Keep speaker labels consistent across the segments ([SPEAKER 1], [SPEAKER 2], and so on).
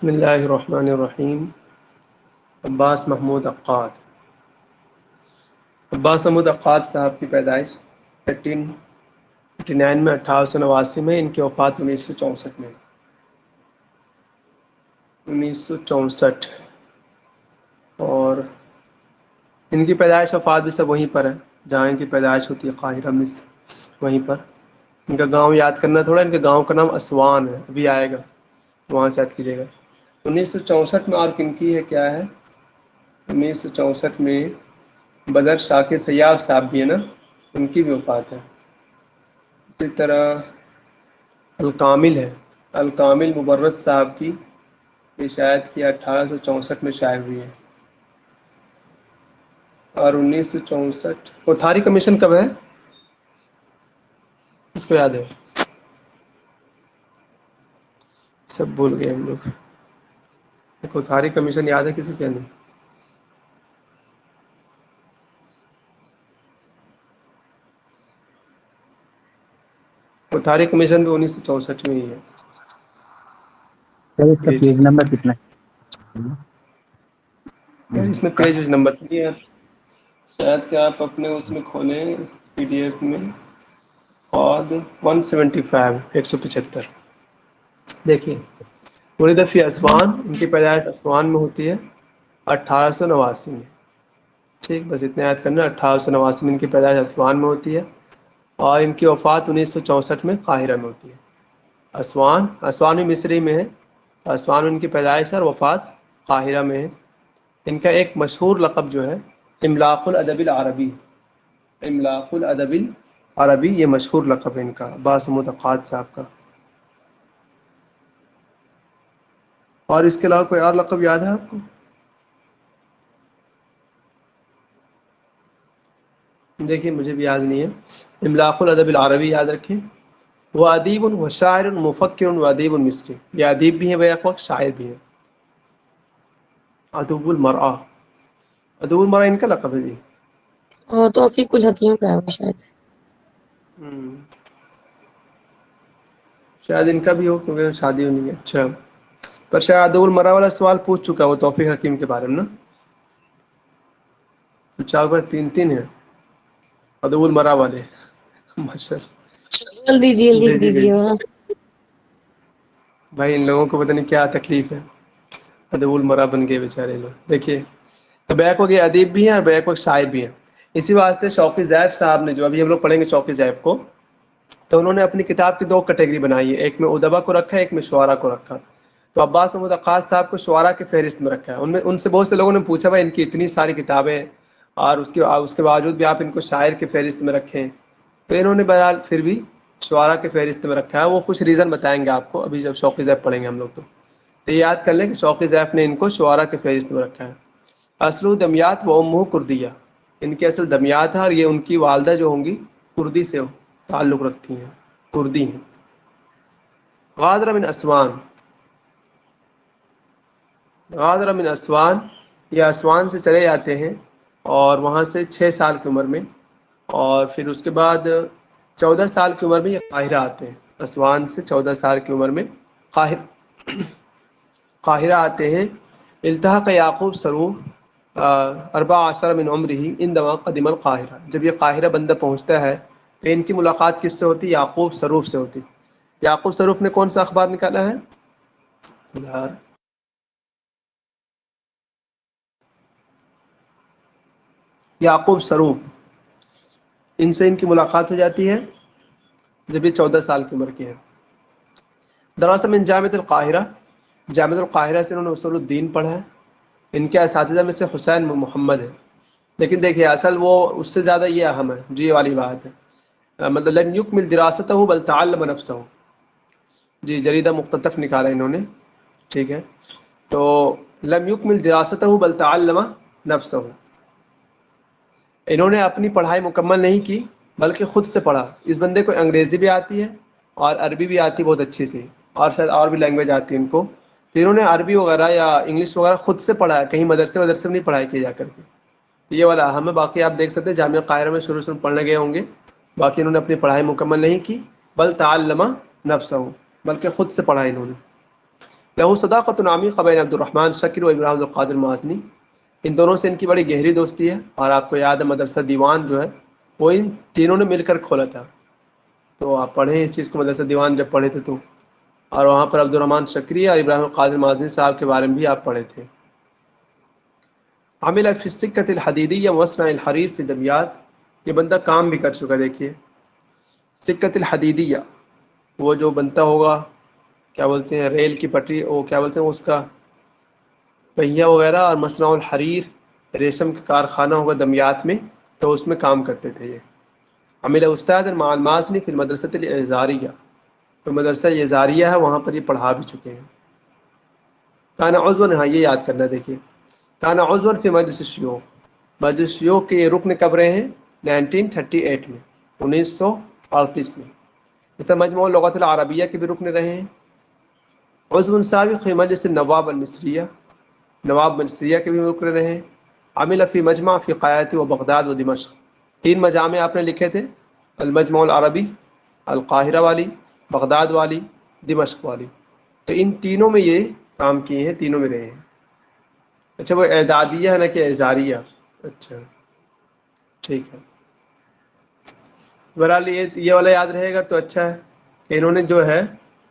[SPEAKER 1] بسم اللہ الرحمن الرحیم۔ عباس محمود عقاد صاحب کی پیدائش 1859 میں 1889 میں، ان کی وفات 1964 میں 1964، اور ان کی پیدائش وفات بھی سب وہیں پر ہے جہاں ان کی پیدائش ہوتی ہے، قاہرہ مصر، وہیں پر۔ ان کا گاؤں یاد کرنا تھوڑا، ان کے گاؤں کا نام اسوان ہے، ابھی آئے گا، وہاں سے یاد کیجیے گا۔ 1964 میں، اور کن کی ہے کیا ہے، 1964 میں بدر شاکر سیاف صاحب بھی ہے نا، ان کی بھی وفات ہے۔ اسی طرح الکامل ہے، الکامل مبرد صاحب کی، یہ شاید کہ 1864 میں شائع ہوئی ہے۔ اور 1964 کوٹھاری کمیشن کب ہے، اس کو یاد ہے؟ سب بھول گئے ہم لوگ۔ کوٹھاری کمیشن یاد ہے کسی کے نہیں؟ کوٹھاری کمیشن بھی 1964 میں ہی ہے۔
[SPEAKER 2] سر اس کا پیج نمبر کتنا ہے؟
[SPEAKER 1] یار اس میں پیج نمبر نہیں ہے، شاید کہ آپ اپنے اس میں کھولیں PDF میں، اور 175 175 دیکھیے، ولد فی اسوان، ان کی پیدائش اسوان میں ہوتی ہے 1889 میں۔ ٹھیک، بس اتنا یاد کرنا، 1889 میں ان کی پیدائش اسوان میں ہوتی ہے، اور ان کی وفات 1964 میں قاہرہ میں ہوتی ہے۔ اسوان بھی مصری میں ہے، اسوان میں ان کی پیدائش اور وفات قاہرہ میں ہے۔ ان کا ایک مشہور لقب جو ہے املاق الادب العربی، املاق الادب العربی، یہ مشہور لقب ہے ان کا، عباس محمود عقاد صاحب کا۔ اور اس کے علاوہ کوئی اور لقب یاد ہے آپ کو؟ دیکھیے مجھے بھی یاد نہیں ہے۔ املاق الادب العربی یاد رکھیں۔ وہ ادیب و شاعر مفکر و ادیب مصری، یہ ادیب بھی ہیں بیک وقت، شاعر بھی ہیں۔ ادب المرأہ، ادب المرأہ ان کا لقب ہے جی۔
[SPEAKER 3] توفیق الحکیم کا ہے وہ شاید۔
[SPEAKER 1] شاید ان کا بھی ہو کیونکہ شادی ہونی ہے۔ اچھا، پر شاید ادب المرأہ والا سوال پوچھ چکا وہ توفیق حکیم کے بارے میں نا، تو 4 پر 3 ہیں ادب المرأہ والے،
[SPEAKER 3] بول دیجیے، لکھ
[SPEAKER 1] بھیجی
[SPEAKER 3] دیجیے
[SPEAKER 1] بھیجی
[SPEAKER 3] وہاں۔
[SPEAKER 1] بھائی ان لوگوں کو پتہ نہیں کیا تکلیف ہے، ادب المرأہ بن گئے بیچارے لوگ۔ دیکھیے بیک وقت یہ ادیب بھی ہیں اور بیک وقت شاعر بھی ہیں۔ اسی واسطے شوقی زیب صاحب نے، جو ابھی ہم لوگ پڑھیں گے شوقی زیب کو، تو انہوں نے اپنی کتاب کی 2 کیٹیگری بنائی ہے، ایک میں ادبا کو رکھا ہے، ایک میں شعراء کو رکھا۔ تو عباس محمود عقاد صاحب کو شعراء کی فہرست میں رکھا ہے۔ ان سے بہت سے لوگوں نے پوچھا بھائی ان کی اتنی ساری کتابیں اور اس کے باوجود بھی آپ ان کو شاعر کی فہرست میں رکھیں، تو انہوں نے بہرحال پھر بھی شعراء کی فہرست میں رکھا ہے۔ وہ کچھ ریزن بتائیں گے آپ کو ابھی جب شوقی زیب پڑھیں گے ہم لوگ، تو یہ یاد کر لیں کہ شوقی زیب نے ان کو شعراء کی فہرست میں رکھا ہے۔ اصل دمیات و امہ کردیہ، ان کی اصل دمیات ہے، اور یہ ان کی والدہ جو ہوں گی کردی سے تعلق رکھتی ہیں، کردی ہیں۔ غادر من اسوان، غادر من اسوان، یہ اسوان سے چلے جاتے ہیں، اور وہاں سے 6 سال کی عمر میں، اور پھر اس کے بعد 14 سال کی عمر میں یہ قاہرہ آتے ہیں۔ اسوان سے 14 سال کی عمر میں قاہرہ آتے ہیں۔ التحق یعقوب سروف 14 من عمرہ عندما قدم القاہرہ، جب یہ قاہرہ بندہ پہنچتا ہے تو ان کی ملاقات کس سے ہوتی؟ یعقوب سروف سے ہوتی۔ یعقوب سروف نے کون سا اخبار نکالا ہے یار؟ یعقوب سروف، ان سے ان کی ملاقات ہو جاتی ہے جب یہ 14 سال کی عمر کے ہیں۔ دراسہ من جامعۃ القاہرہ، جامعۃ القاہرہ سے انہوں نے اصول الدین پڑھا ہے۔ ان کے اساتذہ میں سے حسین محمد ہے، لیکن دیکھیے اصل وہ اس سے زیادہ یہ اہم ہے جو یہ والی بات ہے، مطلب لن یکمل دراستہ بل تعلم نفسہ، جی جریدہ مختطف نکالا انہوں نے، ٹھیک ہے، تو لم یکمل دراستہ بل تعلم نفسہ، انہوں نے اپنی پڑھائی مکمل نہیں کی بلکہ خود سے پڑھا۔ اس بندے کو انگریزی بھی آتی ہے اور عربی بھی آتی ہے بہت اچھی سی، اور شاید اور بھی لینگویج آتی ہے ان کو، تو انہوں نے عربی وغیرہ یا انگلش وغیرہ خود سے پڑھا ہے، کہیں مدرسے میں نہیں پڑھائی کی جا کر کے، یہ والا اہم ہے۔ باقی آپ دیکھ سکتے ہیں جامعہ قاہرہ میں شروع پڑھنے گئے ہوں گے، باقی انہوں نے اپنی پڑھائی مکمل نہیں کی، بل تعلم نفسہ، بلکہ خود سے پڑھا انہوں نے۔ لہو صداقۃ عمیقۃ بین عبد الرحمن شکر و ابراہیم القادر مازنی، ان دونوں سے ان کی بڑی گہری دوستی ہے، اور آپ کو یاد ہے مدرسہ دیوان جو ہے وہ ان تینوں نے مل کر کھولا تھا، تو آپ پڑھیں اس چیز کو، مدرسہ دیوان جب پڑھے تھے تو، اور وہاں پر عبد الرحمن شکری اور ابراہیم القادر مازنی صاحب کے بارے میں بھی آپ پڑھے تھے۔ عامل فی السکۃ الحدیدیہ وصنع الحریر فی دمیاط، یہ بندہ کام بھی کر چکا، دیکھیے سکۃ الحدیدیہ وہ جو بنتا ہوگا، کیا بولتے ہیں ریل کی پٹری، وہ کیا بولتے ہیں اس کا پہیہ وغیرہ، اور مصنع الحریر ریشم کا کارخانہ ہوگا دمیاط میں، تو اس میں کام کرتے تھے یہ۔ عمل استاد مع المازنی فی المدرسۃ الاعزاریہ، تو مدرسہ اعزاریہ ہے وہاں پر یہ پڑھا بھی چکے ہیں۔ کانا عضون، ہاں یہ یاد کرنا، دیکھیے کانا عضون فی مجلس الشیوخ، مجلس شیوخ کے یہ رکن کب رہے ہیں؟ 1938 میں، 1938 میں۔ اس طرح مجموع اللغۃ العربیہ کے بھی رکن رہے ہیں۔ عضو سابق فی مجلس النواب المصریہ، نواب مصریہ کے بھی رکن رہے ہیں۔ عمل فی مجمع فی قایت و بغداد و دمشق، 3 مجامع آپ نے لکھے تھے، المجمع العربی، القاہرہ والی، بغداد والی، دمشق والی، تو ان تینوں میں یہ کام کیے ہیں، تینوں میں رہے ہیں۔ اچھا وہ اعدادیہ ہے نا کہ اعزاریہ؟ اچھا ٹھیک ہے، بہرحال یہ والا یاد رہے گا تو اچھا ہے کہ انہوں نے جو ہے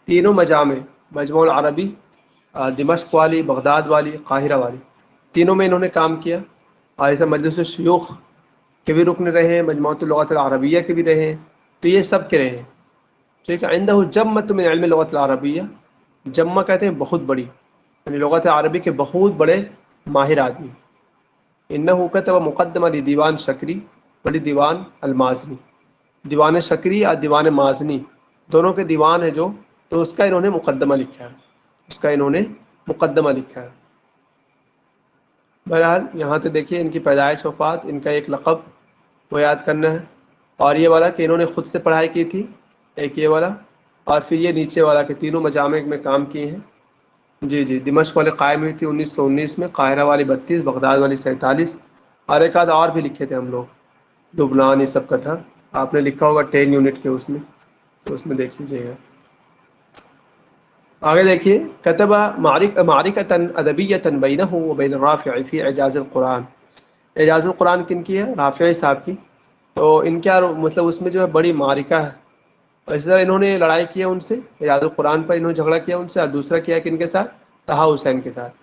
[SPEAKER 1] تینوں مجامع، مجموع العربی، دمشق والی، بغداد والی، قاہرہ والی، تینوں میں انہوں نے کام کیا، اور ایسا مجلس الشیوخ کے بھی رکن رہے ہیں، مجموعۃ اللغۃ العربیہ کے بھی رہے ہیں، تو یہ سب کے رہے ہیں۔ ٹھیک ہے، عندہ جمۃ من علم اللغۃ العربیہ، جمع کہتے ہیں بہت بڑی، یعنی لغت عربی کے بہت بڑے ماہر آدمی۔ انہ کتب مقدمہ لدیوان شکری ولی دیوان المازنی، دیوان شکری اور دیوان مازنی دونوں کے دیوان ہیں جو، تو اس کا انہوں نے مقدمہ لکھا ہے، اس کا انہوں نے مقدمہ لکھا ہے۔ بہرحال یہاں تو دیکھیے ان کی پیدائش وفات، ان کا ایک لقب وہ یاد کرنا ہے، اور یہ والا کہ انہوں نے خود سے پڑھائی کی تھی، ایک یہ والا، اور پھر یہ نیچے والا کہ تینوں مجامع میں کام کیے ہیں۔ جی جی، دمشق والے قائم ہوئی تھی 1919 میں، قاہرہ والی 32، بغداد والی 47، اور ایک آدھ اور بھی لکھے تھے ہم لوگ، لبنان، یہ سب کا تھا، آپ نے لکھا ہوگا 10 یونٹ کے اس میں، تو اس میں دیکھ لیجیے گا۔ آگے دیکھیے، کتب معرکۃ ادبیۃ بینہ و بین رافع فی اعجاز القرآن، اعجاز القرآن کن کی ہے؟ رافعی صاحب کی، تو ان کا مطلب اس میں جو ہے بڑی معرکہ ہے، اور اس طرح انہوں نے لڑائی کی ہے ان سے، اعجاز القرآن پر انہوں نے جھگڑا کیا ان سے، اور دوسرا کیا کن کے ساتھ؟ طہٰ حسین کے ساتھ۔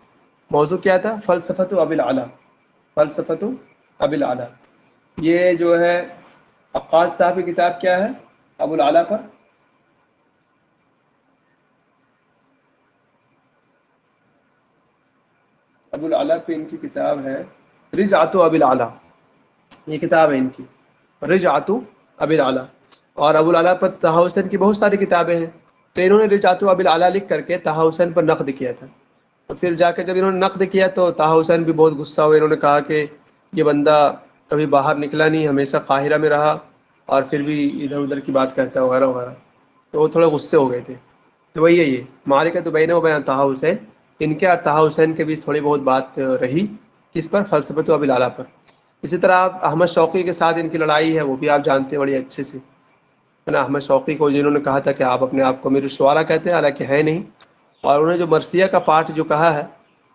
[SPEAKER 1] موضوع کیا تھا؟ فلسفۃ ابی الاعلیٰ، فلسفۃ ابی الاعلیٰ، یہ جو ہے عقاد صاحب کی کتاب کیا ہے ابو الاعلیٰ پر؟ ابو الاعلیٰ پہ ان کی کتاب ہے رجعت ابی الاعلیٰ، یہ کتاب ہے ان کی رجعت ابی الاعلیٰ، اور ابو الاعلیٰ پر طہٰ حسین کی بہت ساری کتابیں ہیں، تو انہوں نے رجعت ابی الاعلیٰ لکھ کر کے طہٰ حسین پر نقد کیا تھا، تو پھر جا کے جب انہوں نے نقد کیا تو طہٰ حسین بھی بہت غصہ ہوئے، انہوں نے کہا کہ یہ بندہ کبھی باہر نکلا نہیں، ہمیشہ قاہرہ میں رہا، اور پھر بھی ادھر ادھر کی بات کرتا ہے وغیرہ وغیرہ، تو وہ تھوڑے غصے ہو گئے تھے۔ تو وہی ہے یہ معرکۃ بینہ و بین طہٰ حسین، ان کے اور طہٰ حسین کے بیچ تھوڑی بہت بات رہی، کس پر؟ فلسفۃ ابی الاعلیٰ پر۔ اسی طرح آپ احمد شوقی کے ساتھ ان کی لڑائی ہے، وہ بھی آپ جانتے ہیں بڑی اچھے سے، ہے نا، احمد شوقی کو جنہوں نے کہا تھا کہ آپ اپنے آپ کو امیر الشعراء کہتے ہیں، حالانکہ ہے نہیں، اور انہوں نے جو مرثیہ کا پارٹ جو کہا ہے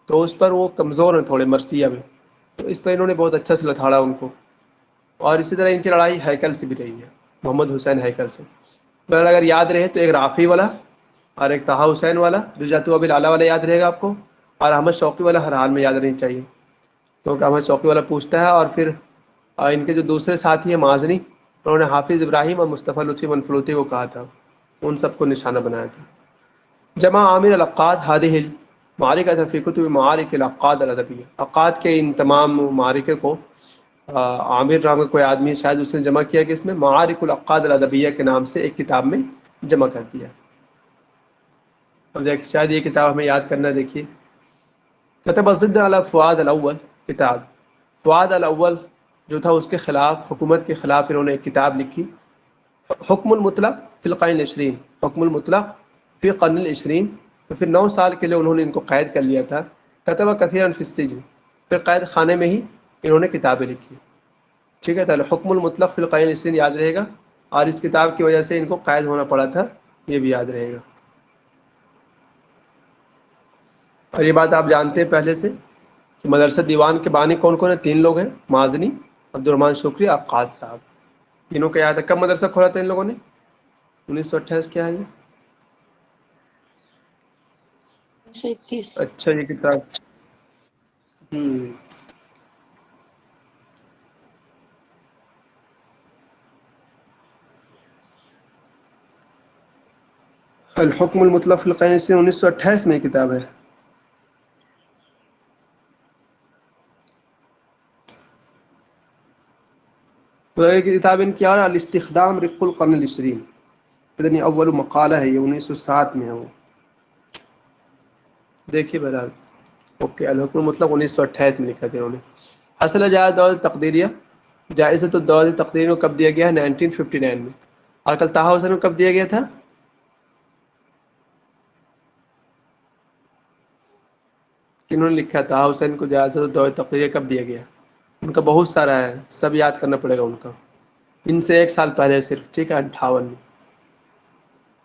[SPEAKER 1] تو اس پر وہ کمزور ہیں تھوڑے مرثیہ میں، تو اس پر انہوں نے بہت اچھا سے لتاڑا ان کو۔ اور اسی طرح ان کی لڑائی ہیکل سے بھی رہی ہے، محمد حسین ہیکل سے۔ بہرحال اگر یاد رہے تو ایک رافعی والا اور ایک طہٰ حسین والا، رجعت ابی الاعلیٰ والا یاد رہے گا آپ کو، اور احمد شوقی والا ہر حال میں یاد رہنی چاہیے، کیونکہ احمد شوقی والا پوچھتا ہے، اور پھر ان کے جو دوسرے ساتھی ہیں مازنی، انہوں نے حافظ ابراہیم اور مصطفیٰ لطفی منفلوطی کو کہا تھا، ان سب کو نشانہ بنایا تھا۔ جمع عامر العقاد هذه المعركة في كتب معارك العقاد الادبیہ، عقاد کے ان تمام معارکے کو عامر نام کا کوئی آدمی شاید اس نے جمع کیا کہ اس میں معارک العقاد الادبیہ کے نام سے ایک کتاب میں جمع کر دیا۔ اب دیکھ شاید یہ کتاب ہمیں یاد کرنا، دیکھیے کتب ضد علی فؤاد الاول، کتاب فؤاد الاول جو تھا اس کے خلاف، حکومت کے خلاف انہوں نے ایک کتاب لکھی، حکم المطلق فی القرن العشرین، حکم المطلق فی القرن العشرین، تو پھر 9 سال کے لیے انہوں نے ان کو قید کر لیا تھا، کتب کثیرا فی السجن، پھر قید خانے میں ہی انہوں نے کتابیں لکھی۔ ٹھیک ہے، تو حکم المطلق فی القرن العشرین یاد رہے گا، اور اس کتاب کی وجہ سے ان کو قید ہونا پڑا تھا، یہ بھی یاد رہے گا۔ اور یہ بات آپ جانتے ہیں پہلے سے کہ مدرسہ دیوان کے بانی کون کون ہیں؟ 3 لوگ ہیں، مازنی، عبد الرحمن شکری، عقاد صاحب، تینوں کا یاد ہے۔ کب مدرسہ کھولا تھا ان لوگوں نے؟ 1928 کیا ہے یہ؟
[SPEAKER 3] 1921
[SPEAKER 1] اچھا یہ کتاب ہوں الحکم المطلق فی القین، 1928 میں یہ کتاب ہے۔ تو ایک کتاب ان کی اور الاستخدام رق القرن العشرین، پتہ نہیں اول مقالہ ہے یہ، 1907 میں ہے وہ، دیکھیے بہرحال۔ اوکے، الحکم المطلق 1928 میں لکھا تھا انہوں نے۔ حاصل جائزہ دولت تقدیریہ، جائزۃ الدولت تقدیریہ کو کب دیا گیا ہے؟ 1959 میں۔ اور کل طہ حسین کو کب دیا گیا تھا؟ انہوں نے لکھا طہ حسین کو جائزۃ الدولت تقدیریہ کب دیا گیا؟ ان کا بہت سارا ہے، سب یاد کرنا پڑے گا ان کا، ان سے 1 سال پہلے صرف، ٹھیک ہے، 58 میں۔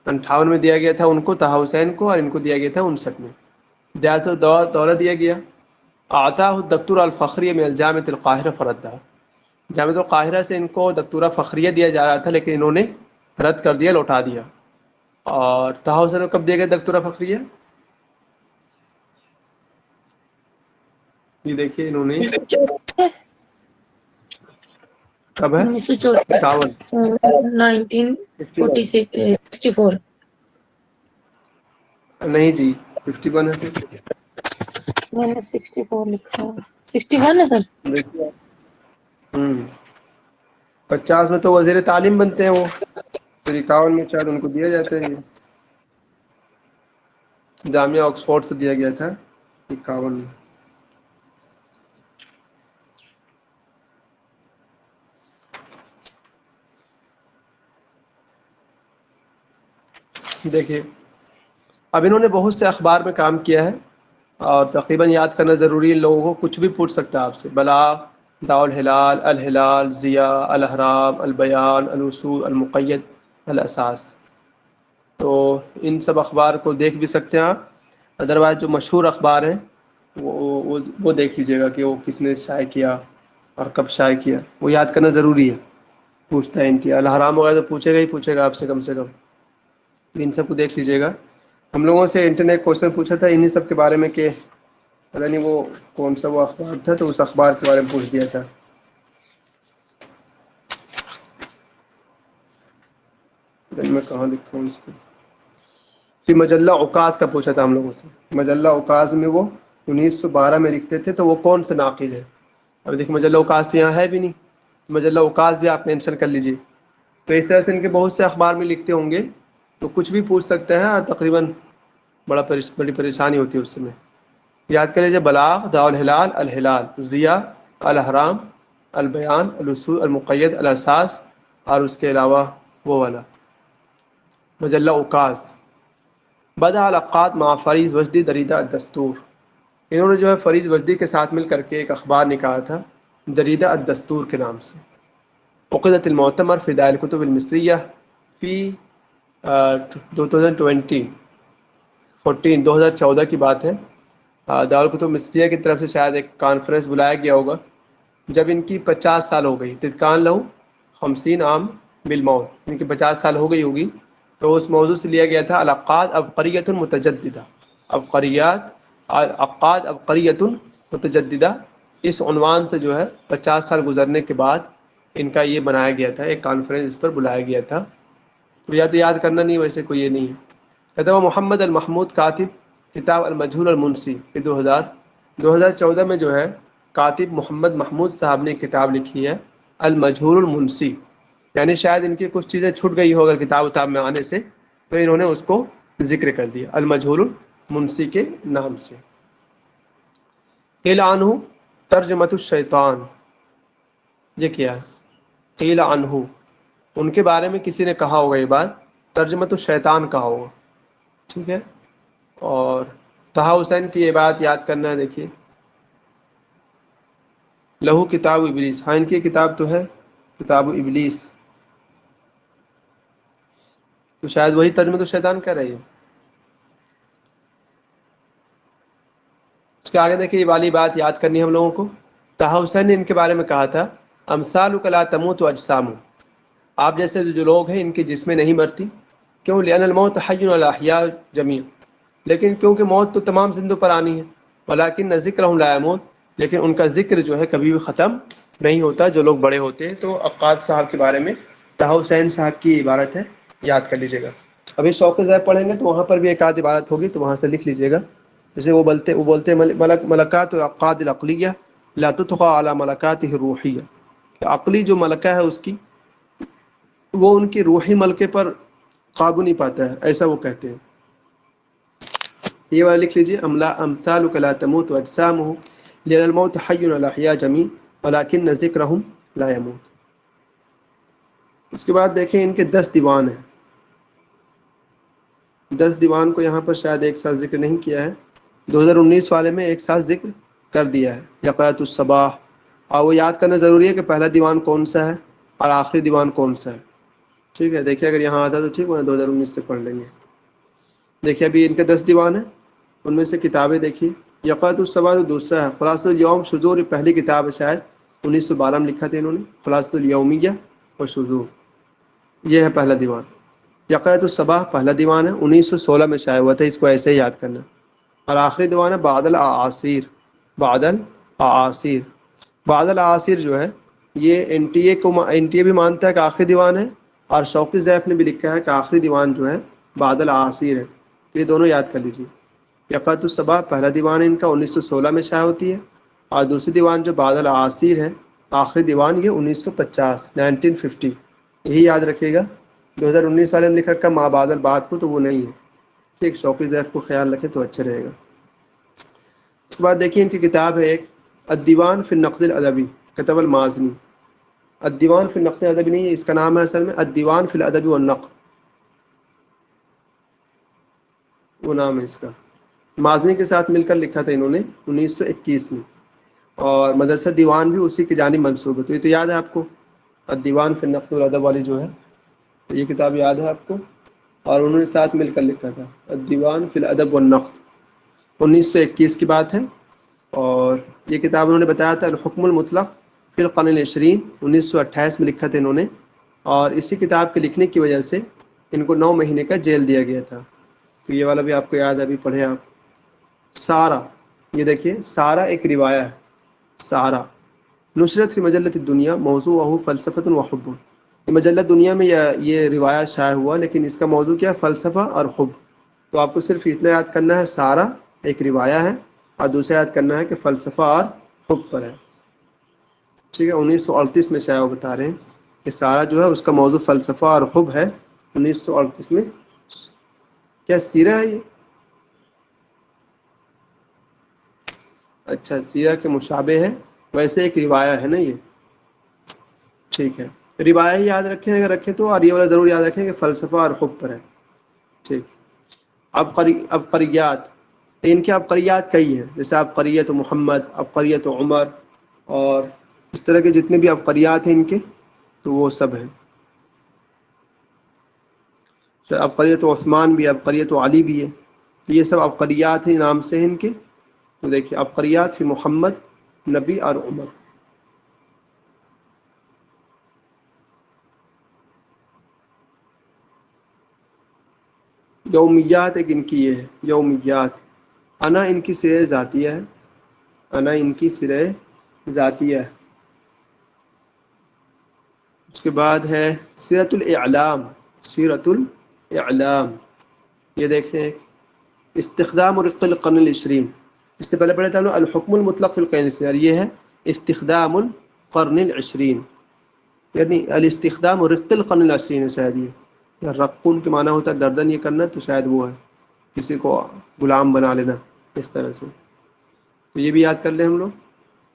[SPEAKER 1] 58 میں دیا گیا تھا ان کو، طہ حسین کو، اور ان کو دیا گیا تھا 59 میں۔ جائزۃ الدولت دیا گیا۔ آتا الدکتور الفخری میں الجامعۃ القاہرہ فردہ، جامعۃ القاہرہ سے ان کو دکتورہ فخریہ دیا جا رہا تھا لیکن انہوں نے رد کر دیا، لوٹا دیا۔ اور طہ حسین کو کب دیا گیا دکتورہ فخریہ؟ یہ دیکھیے انہوں نے
[SPEAKER 3] 1964
[SPEAKER 1] کب ہے؟ 51
[SPEAKER 3] 1964
[SPEAKER 1] نہیں جی، 51 ہے پھر۔
[SPEAKER 3] میں نے 64 لکھا ہے، 61 ہے سر۔
[SPEAKER 1] دیکھیے 50 میں تو وزیر تعلیم بنتے ہیں وہ، پھر 51 میں شاید ان کو دیا جاتا ہے یہ، جامعہ آکسفورڈ سے دیا گیا تھا 51 میں۔ دیکھیے اب انہوں نے بہت سے اخبار میں کام کیا ہے، اور تقریباً یاد کرنا ضروری ہے، لوگوں کو کچھ بھی پوچھ سکتا ہے آپ سے۔ بلاغ، دارالہلال، الہلال، ضیاء، الاہرام، البیان، الوصول، المقید، الاساس، تو ان سب اخبار کو دیکھ بھی سکتے ہیں آپ۔ ادروائز جو مشہور اخبار ہیں وہ دیکھ لیجیے گا کہ وہ کس نے شائع کیا اور کب شائع کیا، وہ یاد کرنا ضروری ہے۔ پوچھتا ہے ان کی الاہرام وغیرہ تو پوچھے گا ہی پوچھے گا آپ سے کم سے کم، ان سب کو دیکھ لیجیے گا۔ ہم لوگوں سے انٹرنیٹ کوشچن پوچھا تھا انہی سب کے بارے میں کہ پتہ نہیں وہ کون سا وہ اخبار تھا، تو اس اخبار کے بارے میں پوچھ دیا تھا۔ میں کہاں لکھا ہوں اس کو، کہ مجلہ عکاظ کا پوچھا تھا ہم لوگوں سے۔ مجلہ عکاظ میں وہ 1912 میں لکھتے تھے، تو وہ کون سے ناقد ہے؟ اب دیکھیں مجلہ عکاظ تو یہاں ہے بھی نہیں، مجلہ عکاظ بھی آپ مینشن کر لیجیے۔ تو اس طرح سے ان کے بہت سے اخبار میں لکھتے ہوں گے، تو کچھ بھی پوچھ سکتے ہیں، اور تقریباً بڑی پریشانی ہوتی ہے اس میں۔ یاد کر لیجیے، بلاغ، دارالہلال، الہلال، ضیاء، الاہرام، البیان، الوصول، المقید، الاساس، اور اس کے علاوہ وہ والا مجلہ عکاظ۔ بدأ العقاد مع فریض وجدی دریدہ الدستور، انہوں نے جو ہے فریض وجدی کے ساتھ مل کر کے ایک اخبار نکالا تھا دریدہ الدستور کے نام سے۔ عقدت المعتمر فی دار الکتب المصریہ فی 2014 کی بات ہے۔ دارالکتب مصریہ کی طرف سے شاید ایک کانفرنس بلایا گیا ہوگا جب ان کی 50 سال ہو گئی، تدکان لہو 50 عام بالموت، ان کی 50 سال ہو گئی ہوگی، تو اس موضوع سے لیا گیا تھا العقاد عبقریۃ متجددہ، عقاد عبقریۃ متجددہ، اس عنوان سے جو ہے 50 سال گزرنے کے بعد ان کا یہ بنایا گیا تھا، ایک کانفرنس اس پر بلایا گیا تھا۔ تو یاد کرنا نہیں، ویسے کوئی یہ نہیں ہے۔ کتب محمد المحمود کاتب کتاب المجہول المنسی، 2014 میں جو ہے کاتب محمد محمود صاحب نے کتاب لکھی ہے المجہول المنسی، یعنی شاید ان کی کچھ چیزیں چھوٹ گئی ہو اگر کتاب میں آنے سے، تو انہوں نے اس کو ذکر کر دیا المجہول المنسی کے نام سے۔ قیل عنہ ترجمۃ الشیطان، یہ کیا ہے؟ قیل عنہ، ان کے بارے میں کسی نے کہا ہوگا یہ بات، ترجمۃ الشیطان کہا ہوگا، ٹھیک ہے۔ اور طہ حسین کی یہ بات یاد کرنا ہے، دیکھیے لہو کتاب ابلیس، ہاں ان کی کتاب تو ہے کتاب ابلیس، تو شاید وہی ترجمۃ الشیطان کہہ رہی ہے۔ اس کے آگے دیکھیے یہ والی بات یاد کرنی ہے ہم لوگوں کو. طه حسین نے ان کے بارے میں کہا تھا امثالک لا تموت اجسام، آپ جیسے جو لوگ ہیں ان کی جسمیں نہیں مرتی. کیوں؟ لأن الموت حی والاحیاء جمیع، لیکن کیونکہ موت تو تمام زندوں پر آنی ہے. ولکن ذکرہم لا یموت، لیکن ان کا ذکر جو ہے کبھی بھی ختم نہیں ہوتا جو لوگ بڑے ہوتے ہیں. تو عقاد صاحب کے بارے میں طه حسین صاحب کی عبارت ہے، یاد کر لیجیے گا. ابھی شوق ذیب پڑھیں گے تو وہاں پر بھی ایک آدھ عبارت ہوگی تو وہاں سے لکھ لیجیے گا. جیسے وہ بولتے ملکات العقاد العقلیہ لا تطغى على ملکاتہ الروحیہ، کہ عقلی جو ملکہ ہے اس کی، وہ ان کی روحی ملکے پر قابو نہیں پاتا ہے، ایسا وہ کہتے ہیں. یہ والا لکھ لیجیے، امثالک لا تموت اجسامہ لأن الموت حی والاحیاء جمیع ولکن ذکرہم لا یموت. اس کے بعد دیکھیں ان کے 10 دیوان ہیں. 10 دیوان کو یہاں پر شاید ایک ساتھ ذکر نہیں کیا ہے، 2019 والے میں ایک ساتھ ذکر کر دیا ہے. یقظۃ الصباح، اور وہ یاد کرنا ضروری ہے کہ پہلا دیوان کون سا ہے اور آخری دیوان کون سا ہے. ٹھیک ہے، دیکھیے اگر یہاں آتا تو ٹھیک ہے، 2019 سے پڑھ لیں گے. دیکھیے ابھی ان کے 10 دیوان ہیں، ان میں سے کتابیں دیکھیے. یقظۃ الصباح جو دوسرا ہے، خلاصۃ الیوم شذور پہلی کتاب ہے، شاید 1912 میں لکھا تھا انہوں نے، خلاصۃ الیومیہ اور شذور، یہ ہے پہلا دیوان. یقظۃ الصباح پہلا دیوان ہے، 1916 میں شائع ہوا تھا، اس کو ایسے ہی یاد کرنا. اور آخری دیوان ہے بعد الاعاصیر. بعد الاعاصیر، بعد الاعاصیر جو ہے یہ این ٹی اے بھی مانتا ہے کہ آخری دیوان ہے، اور شوقی ضیف نے بھی لکھا ہے کہ آخری دیوان جو ہے بعد الاعاصیر ہے. تو یہ دونوں یاد کر لیجیے. یقظۃ الصباح پہلا دیوان ان کا 1916 میں شائع ہوتی ہے، اور دوسری دیوان جو بعد الاعاصیر ہے آخری دیوان یہ 1950 1950. یہی یاد رکھیے گا. 2019 والے میں لکھ رکھا ماں بعد البعث کو، تو وہ نہیں ہے. ٹھیک، شوقی ضیف کو خیال رکھیں تو اچھا رہے گا. اس کے بعد دیکھیے ان کی کتاب ہے ایک الدیوان فی النقد الادبی، کتب المازنی. الدیوان فی النقد الادبی نہیں ہے، اس کا نام ہے اصل میں الدیوان فی الادب والنقد، وہ نام ہے اس کا. مازنی کے ساتھ مل کر لکھا تھا انہوں نے 1921 میں، اور مدرسہ دیوان بھی اسی کی جانب منسوب ہے. تو یہ تو یاد ہے آپ کو، الدیوان فی النقد والادب والی جو ہے، تو یہ کتاب یاد ہے آپ کو. اور انہوں نے ساتھ مل کر لکھا تھا الدیوان فی الادب والنقد، 1921 کی بات ہے. اور یہ کتاب انہوں نے بتایا تھا الحکم المطلق فی القرن العشرین، 1928 میں لکھا تھا انہوں نے. اور اسی کتاب کے لکھنے کی وجہ سے ان کو 9 مہینے کا جیل دیا گیا تھا. تو یہ والا بھی آپ کو یاد ہے، ابھی پڑھے آپ. سارہ، یہ دیکھیے سارہ ایک روایہ ہے. سارہ نشرت فی مجلۃ الدنیا موضوعہ فلسفۃ و حب. مجلہ دنیا میں یہ روایہ شائع ہوا، لیکن اس کا موضوع کیا ہے؟ فلسفہ اور حب. تو آپ کو صرف اتنا یاد کرنا ہے، سارہ ایک روایہ ہے، اور دوسرا یاد کرنا ہے کہ فلسفہ اور حب پر ہے. ٹھیک ہے، 1938 میں شائع بتا رہے ہیں کہ سارہ جو ہے اس کا موضوع فلسفہ اور حب ہے، 1938 میں. کیا سیرہ ہے یہ؟ اچھا، سیرہ کے مشابہ ہے، ویسے ایک روایہ ہے نا یہ. ٹھیک ہے، روایہ ہی یاد رکھیں اگر رکھیں تو، اور یہ والا ضرور یاد رکھیں کہ فلسفہ اور حب پر ہے. ٹھیک. عبقریات، ان کے عبقریات کئی ہیں، جیسے عبقریت محمد، عبقریت عمر، اور اس طرح کے جتنے بھی عبقریات ہیں ان کے، تو وہ سب ہیں. عبقریت عثمان بھی، عبقریت علی بھی ہے. یہ سب عبقریات ہیں، نام سے ہیں ان کے. تو دیکھیے عبقریات فی محمد، نبی اور عمر. یومیات ایک ان کی یہ ہے، یومیات. انا ان کی سرہ ذاتیہ ہے، انا ان کی سرہ ذاتیہ ہے. اس کے بعد ہے سیرۃ الاعلام. سیرۃ الاعلام، یہ دیکھیں استخدام رق القرن العشرین. اس سے پہلے پڑھے تھے ہم نے الحکم المطلق فی القرن العشرین، اور یہ ہے استخدام القرن العشرین، یعنی الاستخدام رق القرن العشرین. شاید یہ رقن کے معنی ہوتا ہے گردن یہ کرنا، تو شاید وہ ہے کسی کو غلام بنا لینا اس طرح سے. تو یہ بھی یاد کر لیں ہم لوگ.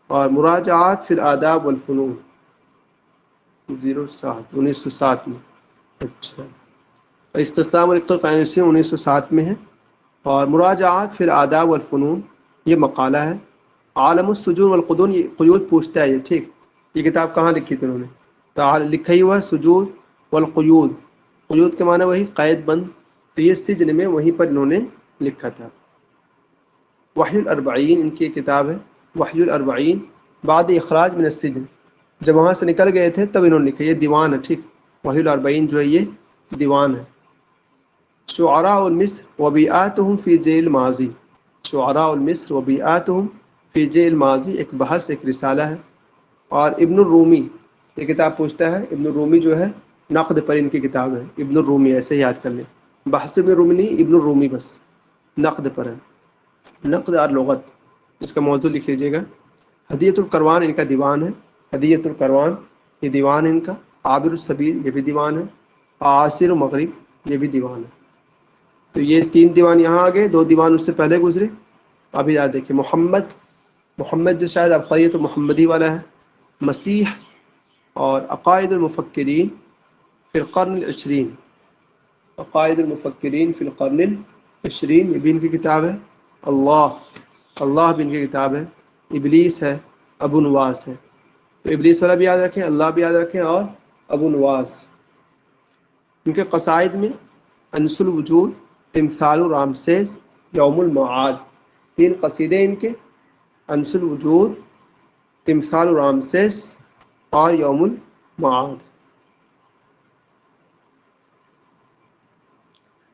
[SPEAKER 1] اور مراجعات فی الآداب والفنون، 07 1907 میں. اچھا، استخدام رق القرن العشرین 1907 میں ہے. اور مراجعات فی الآداب والفنون، یہ مقالہ ہے. عالم السجون والقیود، یہ قیود پوچھتا ہے یہ. ٹھیک، یہ کتاب کہاں لکھی تھی انہوں نے؟ تعال لکھا ہی ہوا ہے سجود والقیود. قیود کے معنی وہی قید بند، تو یہ سجن میں وہیں پر انہوں نے لکھا تھا. وحی الاربعین ان کی کتاب ہے وحی الاربعین بعد اخراج من السجن، جب وہاں سے نکل گئے تھے تب انہوں نے لکھا، یہ دیوان ہے ٹھیک، وحی الاربعین جو ہے یہ دیوان ہے۔ شعراء مصر وبیعاتهم فی جیل ماضی، شعراء مصر وبیعاتهم فی جیل ماضی ایک بحث، ایک رسالہ ہے۔ اور ابن الرومی یہ کتاب پوچھتا ہے، ابن الرومی جو ہے نقد پر ان کی کتاب ہے، ابن الرومی ایسے یاد کر لیں، بحث ابن الرومی نہیں، ابن الرومی بس نقد پر ہے، نقد اور لغت، اس کا موضوع لکھ لیجیے گا۔ ہدیۃ القروان ان کا دیوان ہے، ہدیۃ القروان یہ دیوان ہے ان کا۔ عابر السبیل یہ بھی دیوان ہے، عاصر و مغرب یہ بھی دیوان ہے۔ تو یہ 3 دیوان یہاں آ گئے، 2 دیوان اس سے پہلے گزرے۔ ابھی یاد دیکھیں، محمد جو شاید عبقریت محمدی والا ہے، مسیح اور عقائد المفکرین فی القرن العشرین، عقائد المفکرین فی القرن العشرین یہ بھی ان کی کتاب ہے۔ اللہ بھی ان کی کتاب ہے۔ ابلیس ہے، ابو نواس ہے، تو ابلیس والا بھی یاد رکھیں، اللہ بھی یاد رکھیں، اور ابو نواس۔ ان کے قصائد میں انس الوجود، تمثال رامسیس، یوم المعاد، 3 قصیدے ان کے، انس الوجود، تمثال رامسیس اور یوم المعاد۔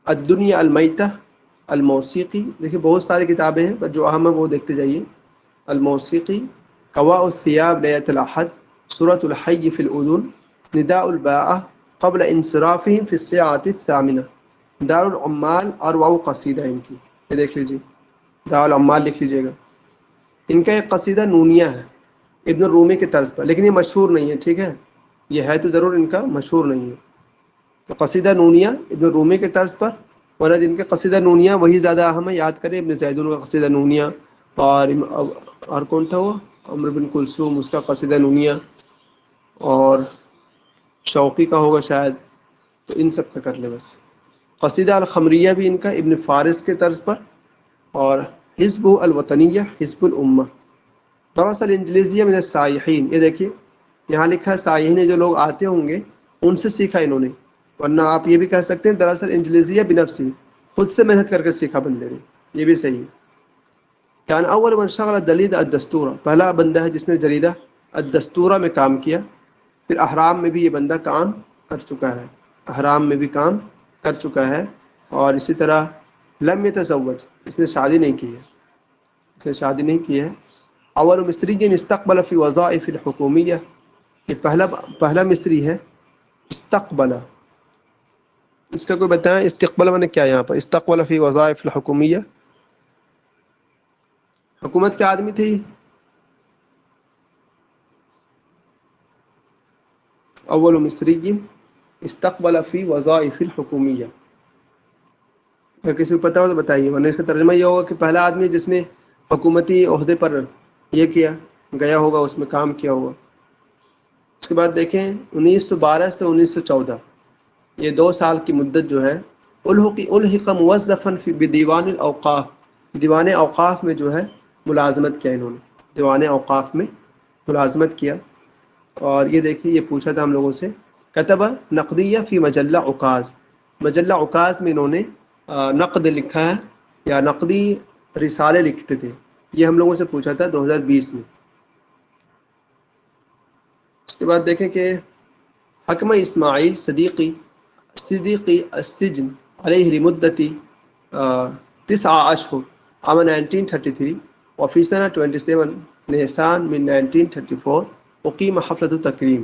[SPEAKER 1] الدنیا المیتہ، الموسیقی، دیکھیے بہت ساری کتابیں ہیں پر جو اہم ہے وہ دیکھتے جائیے۔ الموسیقی، قواء الثیاب لیلۃ الاحد، سورۃ الحی فی الاذن، نداء الباءہ قبل انصرافہم فی الساعۃ الثامنہ، دار العمال، اور واو قصیدہ ان کی، یہ دیکھ لیجیے، دار العمال لکھ لیجیے گا۔ ان کا ایک قصیدہ نونیہ ہے ابن الرومی کے طرز پر، لیکن یہ مشہور نہیں ہے، ٹھیک ہے، یہ ہے تو ضرور، ان کا مشہور نہیں ہے۔ تو قصیدہ نونیہ ابن الرومی کے طرز پر، ورنہ جن کے قصیدہ نونیہ وہی زیادہ اہم ہے، یاد کریں، ابن زیدون کا قصیدہ نونیہ، اور کون تھا وہ، عمرو بن کلثوم، اس کا قصیدہ نونیہ، اور شوقی کا ہوگا شاید، تو ان سب کا کر لیں بس۔ قصیدہ الخمریہ بھی ان کا ابن فارس کے طرز پر، اور حزب الوطنیہ، حزب الامہ، درس الانجلیزیہ من السائحین، یہ دیکھیے یہاں لکھا ہے سائحین، جو لوگ آتے ہوں گے ان سے سیکھا انہوں نے، ورنہ آپ یہ بھی کہہ سکتے ہیں دراصل انجلیزیہ بنفسی، خود سے محنت کر کے سیکھا بندے نے، یہ بھی صحیح ہے۔ کان اول من شغل دلید الدستورہ، پہلا بندہ ہے جس نے جریدہ الدستورہ میں کام کیا۔ پھر احرام میں بھی یہ بندہ کام کر چکا ہے، احرام میں بھی کام کر چکا ہے۔ اور اسی طرح لم یتزوج، اس نے شادی نہیں کی ہے، اس نے شادی نہیں کی ہے۔ اول مصری استقبل فی وظائف الحکومیہ، یہ پہلا مصری ہے استقبل، اس کا کوئی بتائیں استقبال میں نے کیا یہاں پر، استقبل فی وظائف الحکومیہ، حکومت کے آدمی تھے۔ اول مصری استقبل فی وظائف الحکومیہ، اگر کسی کو پتہ ہو تو بتائیے، ورنہ اس کا ترجمہ یہ ہوگا کہ پہلا آدمی جس نے حکومتی عہدے پر یہ کیا، گیا ہوگا، اس میں کام کیا ہوگا۔ اس کے بعد دیکھیں 1912 سے 1914، یہ 2 سال کی مدت جو ہے، الحق موظفا بدیوان الاوقاف، دیوان اوقاف میں جو ہے ملازمت کیا انہوں نے، دیوان اوقاف میں ملازمت کیا۔ اور یہ دیکھیے یہ پوچھا تھا ہم لوگوں سے، کتبہ نقدیہ فی مجلہ عکاظ، مجلہ عکاظ میں انہوں نے نقد لکھا ہے، یا نقدی رسالے لکھتے تھے، یہ ہم لوگوں سے پوچھا تھا 2020 میں۔ اس کے بعد دیکھیں کہ حکم اسماعیل صدیقی السجن علیہ لمدتی 9 اشہر عام 1933، وفی سنہ 27 نیسان من 1934 اقیم حفلۃ التکریم،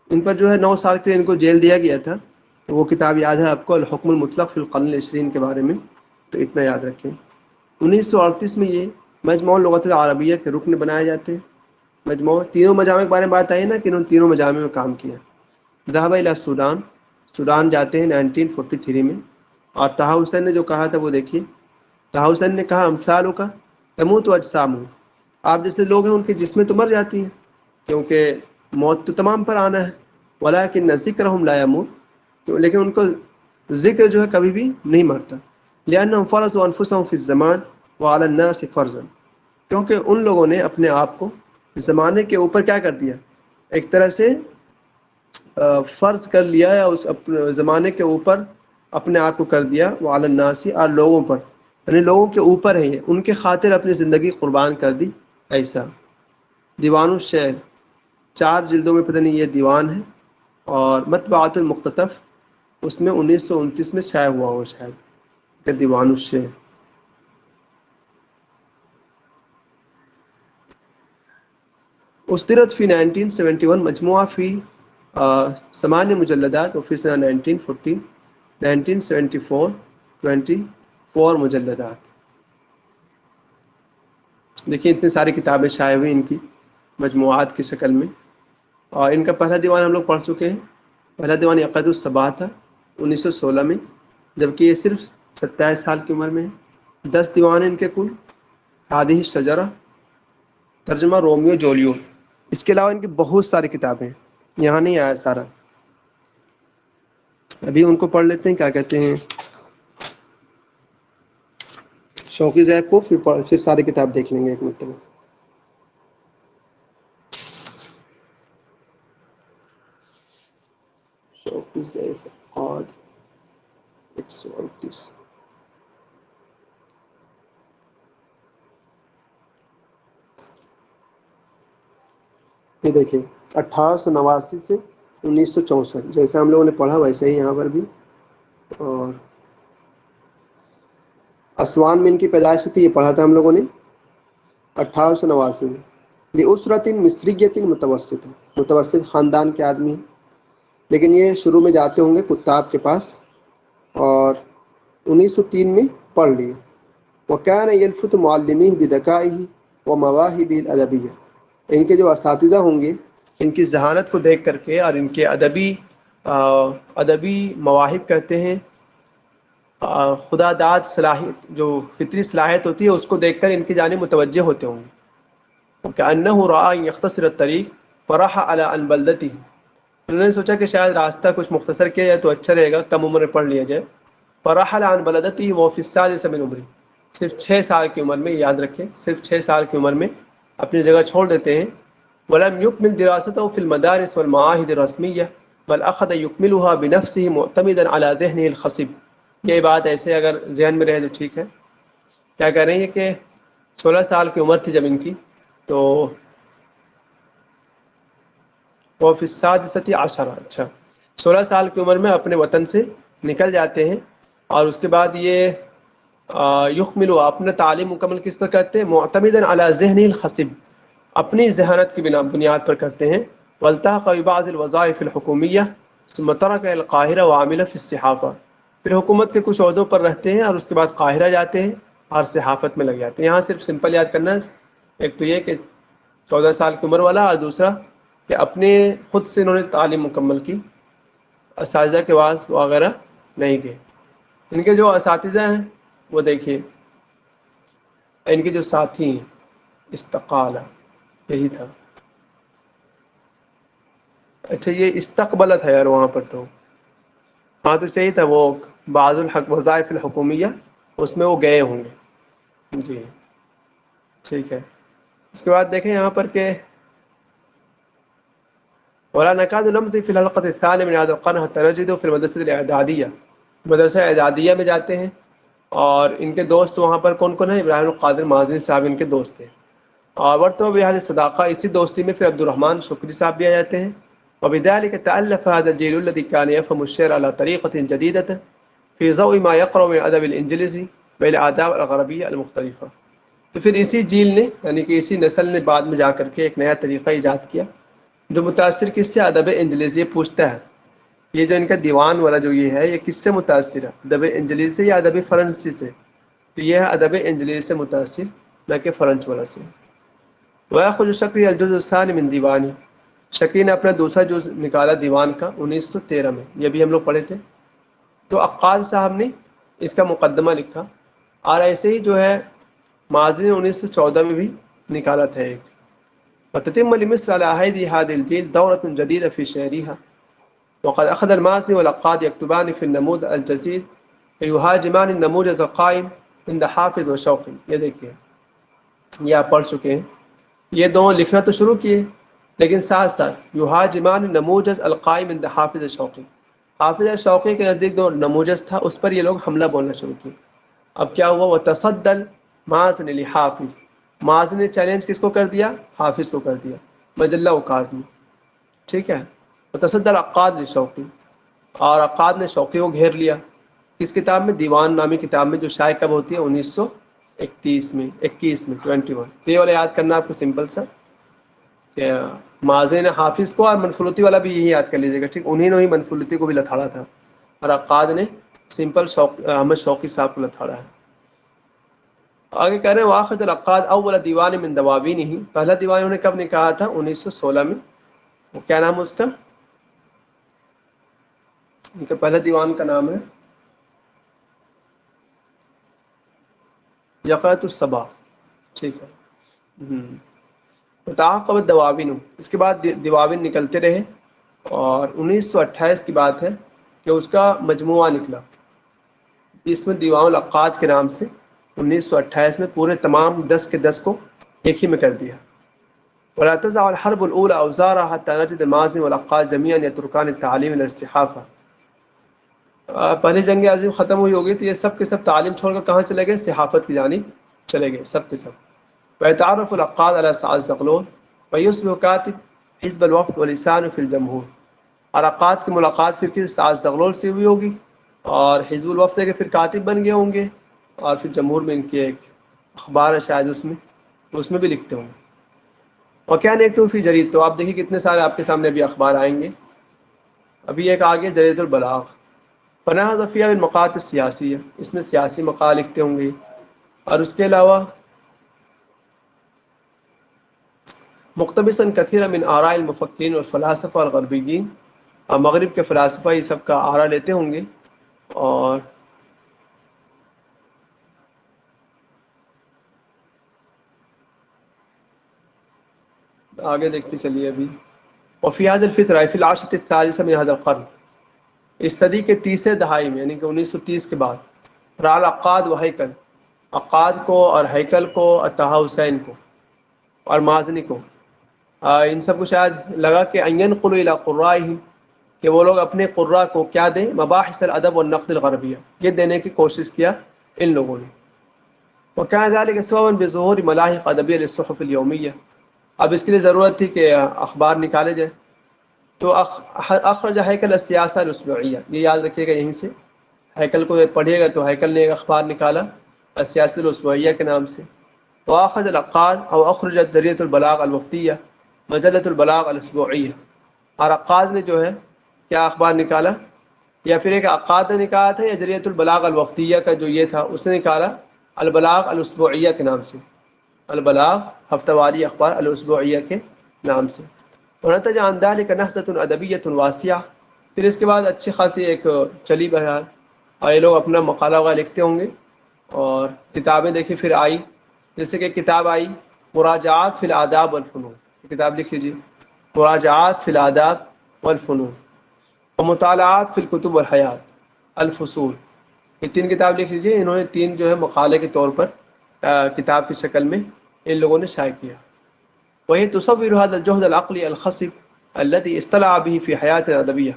[SPEAKER 1] ان پر جو ہے 9 سال کے لیے ان کو جیل دیا گیا تھا۔ تو وہ کتاب یاد ہے آپ کو، الحکم المطلق فی القرن العشرین کے بارے میں، تو اتنا یاد رکھیں۔ 1938 میں یہ مجموع لغت العربیہ کے رکن بنائے جاتے ہیں، مجموع تینوں مجامع کے بارے میں بات آئی نا کہ انہوں نے تینوں مجامع میں کام کیا۔ ذهب الى السودان، سودان جاتے ہیں 1943 میں، اور طہ حسین نے جو کہا تھا وہ دیکھیے، طہ حسین نے کہا امثالوں کا تموت اجسام، آپ جیسے لوگ ہیں ان کے جسمیں تو مر جاتی ہیں، کیونکہ موت تو تمام پر آنا ہے، ولکن ذکرہم لا یموت، لیکن ان کو ذکر جو ہے کبھی بھی نہیں مرتا، لأنہم فرضوا انفسہم فی الزمان وعلی الناس فرضا، کیونکہ ان لوگوں نے اپنے آپ کو زمانے کے اوپر کیا کر دیا، ایک طرح سے فرض کر لیا، یا اس زمانے کے اوپر اپنے آپ کو کر دیا، وعلی الناس اور لوگوں پر یعنی لوگوں کے اوپر ہے یہ، ان کے خاطر اپنی زندگی قربان کر دی ایسا۔ دیوان الشعر 4 جلدوں میں پتہ نہیں یہ دیوان ہے، اور مطبوعات المختطف اس میں 1929 میں شائع ہوا ہو شاید کہ دیوان الشعر۔ اصدرت فی 1971 مجموعہ فی 8 مجلدات، وفی سنہ 1914 1974 24 مجلدات۔ دیکھیے اتنی ساری کتابیں شائع ہوئی ان کی مجموعات کی شکل میں، اور ان کا پہلا دیوان ہم لوگ پڑھ چکے ہیں۔ پہلا دیوان عقد الصباح تھا 1916 میں، جبکہ یہ صرف 27 سال کی عمر میں ہے۔ 10 دیوان ہیں ان کے کل۔ ہادہ الشجرہ، ترجمہ رومیو جولیو۔ اس کے علاوہ ان کی بہت ساری کتابیں ہیں، یہاں نہیں آیا سارا، ابھی ان کو پڑھ لیتے ہیں۔ کیا کہتے ہیں، شوقی ذیب کو پھر ساری کتاب دیکھ لیں گے ایک مرتبہ۔ شوقی ذیب اور 138۔ یہ دیکھیں 1889 سے 1964، جیسے ہم لوگوں نے پڑھا ویسے ہی یہاں پر بھی۔ اور اسوان میں ان کی پیدائش ہوئی تھی، یہ پڑھا تھا ہم لوگوں نے 1889 میں۔ لأسرة مصریۃ متوسط خاندان کے آدمی ہیں، لیکن یہ شروع میں جاتے ہوں گے کتاب کے پاس، اور 1903 میں پڑھ لیے۔ وكان يلفت معلميه بذكائه ومواهبه الأدبية، ان کے جو اساتذہ ہوں گے ان کی ذہانت کو دیکھ کر کے، اور ان کے ادبی مواہب کہتے ہیں، خدا داد صلاحیت، جو فطری صلاحیت ہوتی ہے اس کو دیکھ کر ان کی جانب متوجہ ہوتے ہوں گے۔ كأنه رأى أن يختصر الطريق فراح على عن بلدته، انہوں نے سوچا کہ شاید راستہ کچھ مختصر کیا جائے تو اچھا رہے گا، کم عمر میں پڑھ لیا جائے۔ فرحل عن بلدته وفي السادس من عمره، صرف 6 سال کی عمر میں، یاد رکھیں صرف 6 سال کی عمر میں اپنی جگہ چھوڑ دیتے ہیں۔ ولم يكمل دراسته في المدارس والمعاهد الرسمية بل أخذ يكملها بنفسه معتمدا على ذهنه الخصب۔ یہ بات ایسے اگر ذہن میں رہے تو ٹھیک ہے۔ کیا کہہ رہے ہیں کہ 16 سال کی عمر تھی جب ان کی، تو وہ فی السادسۃ عشرہ، اچھا 16 سال کی عمر میں اپنے وطن سے نکل جاتے ہیں، اور اس کے بعد یہ یکمل، اپنا تعلیم مکمل کس پر کرتے ہیں؟ معتمدا علی ذہن الخصب، اپنی ذہانت کی بنیاد پر کرتے ہیں۔ والتحق ببعض الوظائف الحکومیہ ثم ترک القاہرہ وعمل فی الصحافہ، پھر حکومت کے کچھ عہدوں پر رہتے ہیں اور اس کے بعد قاہرہ جاتے ہیں اور صحافت میں لگ جاتے ہیں۔ یہاں صرف سمپل یاد کرنا ہے، ایک تو یہ کہ 14 سال کی عمر والا، اور دوسرا کہ اپنے خود سے انہوں نے تعلیم مکمل کی، اساتذہ کے پاس وغیرہ نہیں گئے۔ ان کے جو اساتذہ ہیں وہ دیکھیے، ان کے جو ساتھی ہیں، استقالہ یہی تھا، اچھا یہ استقبلت ہے یار وہاں پر، تو ہاں تو صحیح تھا، وہ بعض وظائف الحکومیہ اس میں وہ گئے ہوں گے، جی ٹھیک ہے۔ اس کے بعد دیکھیں یہاں پر کہ ولا نكاد نمضي في الحلقة الثانية من هذا القرن حتى نجد في المدرسة الإعدادية، مدرسہ اعدادیہ میں جاتے ہیں، اور ان کے دوست وہاں پر کون کون ہیں؟ ابراہیم القادر مازنی صاحب ان کے دوست ہیں، اور ورتو بحال صداقہ، اسی دوستی میں پھر عبد الرحمن شکری صاحب بھی آ جاتے ہیں۔ وبذلك تألف هذا الجيل الذي كان يفهم الشعر على طريقة جديدة في ضوء ما يقرأ من الأدب الإنجليزي والآداب الغربية المختلفة، تو پھر اسی جیل نے، یعنی کہ اسی نسل نے بعد میں جا کر کے ایک نیا طریقہ ایجاد کیا جو متاثر کس سے؟ ادب انجلیزی پوچھتا ہے۔ یہ جو ان کا دیوان والا جو یہ ہے، یہ کس سے متاثر ہے؟ ادب انجلیزی سے یا ادب فرانسیسی سے؟ تو یہ ہے ادب انجلیزی سے متاثر، نہ کہ فرنچ والا سے۔ ويأخذ شکری الجزء الثاني من دیوانی، شکری نے اپنا دوسرا جز نکالا دیوان کا 1913 میں، یہ بھی ہم لوگ پڑھے تھے۔ تو عقاد صاحب نے اس کا مقدمہ لکھا، اور ایسے ہی جو ہے مازنی نے 1914 میں بھی نکالا تھا ایک۔ وتتم لمصر على أيدي هذا الجيل دورة جديدة في شعرها، وقد أخذ المازني والعقاد يكتبان في النموذج الجديد فيهاجمان النموذج القائم عند حافظ وشوقي۔ یہ دیکھیے یہ آپ پڑھ چکے ہیں، یہ دونوں لکھنا تو شروع کیے، لیکن ساتھ ساتھ یہاجمان النموذج القائم عند حافظ شوقی، حافظ شوقی کے نزدیک جو نموذج تھا اس پر یہ لوگ حملہ بولنا شروع کیے۔ اب کیا ہوا، وہ تصدل مازن لحافظ، مازن نے چیلنج کس کو کر دیا، حافظ کو کر دیا، مجلہ وکاظ میں، ٹھیک ہے. وہ تصدل عقاد لشوقی، اور عقاد نے شوقی کو گھیر لیا. کس کتاب میں، دیوان نامی کتاب میں، جو شائع کب ہوتی ہے 1931 میں، 21. تو یہ والا یاد کرنا آپ کو سمپل سا، کہ مازن حافظ کو، اور منفلوطی والا بھی یہی یاد کر لیجیے گا، ٹھیک. انہی نے ہی منفلوطی کو بھی لتھاڑا تھا، اور عقاد نے سمپل احمد شوقی صاحب کو لتھاڑا ہے. آگے کہہ رہے ہیں واخذ العقاد اول دیوان من دواوینہ، پہلا دیوان انہوں نے کب نکالا تھا، 1916 میں. وہ کیا نام ہے اس کا، ان کا پہلا دیوان کا نام ہے یقظۃ الصبا، ٹھیک ہے. تعاقبت دواوین، اس کے بعد دواوین نکلتے رہے، اور 1928 کی بات ہے کہ اس کا مجموعہ نکلا، اس میں دیوان العقاد کے نام سے 1928 میں پورے تمام 10 کے 10 کو ایک ہی میں کر دیا. ولا تزع الحرب الاولى اوزارها حتى نجد المازن والعقاد جميعا يتركان التعليم والاستحافه. پہلی جنگ عظیم ختم ہوئی ہوگی تو یہ سب کے سب تعلیم چھوڑ کر کہاں چلے گئے، صحافت کی جانب چلے گئے سب کے سب. ويتعرف العقاد على سعد زغلول ويصبح كاتب حزب الوفد ولسانه في الجمهور. اور عقاد کی ملاقات پھر سعد زغلول سے ہوئی ہوگی، اور حزب الوفد کے پھر کاتب بن گئے ہوں گے، اور پھر جمہور میں ان کی ایک اخبار ہے شاید، اس میں بھی لکھتے ہوں گے. اور کیا نیکتم فی جرید، تو آپ دیکھیے کتنے سارے آپ کے سامنے ابھی اخبار آئیں گے. ابھی ایک آگے جرید البلاغ، پناہ ظفیہ بالمقالات السیاسیہ، اس میں سیاسی مقال لکھتے ہوں گے. اور اس کے علاوہ مقتبساً کثیرا من آراء المفکرین والفلاسفہ الغربیین، اور مغرب کے فلاسفہ یہ سب کا آرا لیتے ہوں گے. اور آگے دیکھتے چلیے ابھی. وفی هذا الفترہ فی العشرۃ الثالثہ من هذا القرن، اس صدی کے تیسرے دہائی میں یعنی کہ 1930 کے بعد، رعا العقاد و ہیکل، عقاد کو اور ہیکل کو، طہ حسین کو اور مازنی کو، ان سب کو شاید لگا کہ ان ينقلوا الى قرائهم، کہ وہ لوگ اپنے قراء کو کیا دیں، مباحث الادب والنقد الغربیہ، یہ دینے کی کوشش کیا ان لوگوں نے. وكان ذلك سببا بظهور ملاحق ادبیہ للصحف اليومیہ، اب اس کے لیے ضرورت تھی کہ اخبار نکالے جائے. تو اخرج ہیکل السیاسہ الاسبوعیہ، یہ یاد رکھیے گا یہیں سے، ہیکل کو پڑھیے گا تو ہیکل نے ایک اخبار نکالا السیاسہ الاسبوعیہ کے نام سے. واخذ العقاد او اخرجت جریدۃ البلاغ الوفدیہ مجلۃ البلاغ الاسبوعیہ، اور عقاد نے جو ہے کیا اخبار نکالا، یا پھر ایک عقاد نے نکالا تھا، یا جریدۃ البلاغ الوفدیہ کا جو یہ تھا اس نے نکالا البلاغ الاسبوعیہ کے نام سے، البلاغ ہفتہ واری اخبار الاسبوعیہ کے نام سے. ونتج عن ذلك نهضة ادبیۃ واسعہ، پھر اس کے بعد اچھی خاصی ایک چلی بہرحال، اور یہ لوگ اپنا مقالہ وغیرہ لکھتے ہوں گے. اور کتابیں دیکھیں پھر آئی، جیسے کہ کتاب آئی مراجعات فی الآداب والفنون، کتاب لکھ لیجیے مراجعات فی الآداب والفنون، ومطالعات فی الکتب والحیات الفصول، یہ 3 کتاب لکھ لیجیے. انہوں نے 3 جو ہے مقالے کے طور پر کتاب کی شکل میں ان لوگوں نے شائع کیا. وہی تصور هذا الجهد العقلی الخصب الذي اطلع به في حياتنا الادبيه،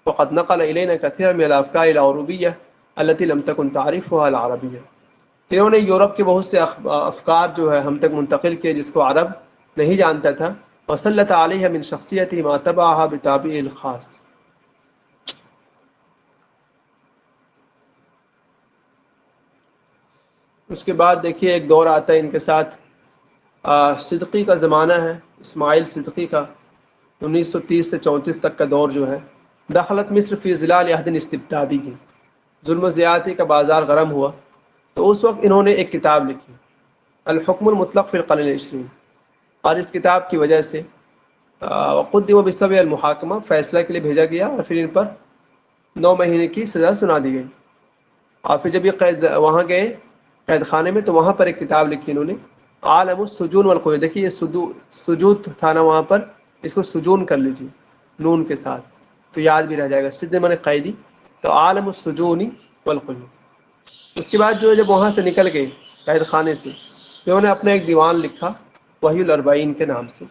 [SPEAKER 1] وقد نقل الينا كثيرا من الافكار العروبيه التي لم تكن تعرفها العربيه. انہوں نے یورپ کے بہت سے افکار جو ہے ہم تک منتقل کیے جس کو عرب نہیں جانتا تھا. وسلط علیہ من شخصیته ما تبعها بطابعه الخاص. اس کے بعد دیکھیے ایک دور آتا ہے ان کے ساتھ، صدقی کا زمانہ ہے، اسماعیل صدقی کا 1930 سے 34 تک کا دور جو ہے. دخلت مصر فی ظلال عہد استبدادی کی، ظلم و زیادتی کا بازار گرم ہوا، تو اس وقت انہوں نے ایک کتاب لکھی الحکم المطلق فی القرن العشرین، اور اس کتاب کی وجہ سے قدم بسبب المحاکمہ، فیصلہ کے لیے بھیجا گیا، اور پھر ان پر 9 مہینے کی سزا سنا دی گئی. اور پھر جب یہ وہاں گئے قید خانے میں، تو وہاں پر ایک کتاب لکھی انہوں نے عالم السجون والقیود. دیکھیے یہ سجود تھا نا وہاں پر، اس کو سجون کر لیجیے نون کے ساتھ تو یاد بھی رہ جائے گا، سجن مانے قیدی، تو عالم السجون والقیود. اس کے بعد جو جب وہاں سے نکل گئے قید خانے سے، تو انہوں نے اپنا ایک دیوان لکھا وحی الاربعین کے نام سے،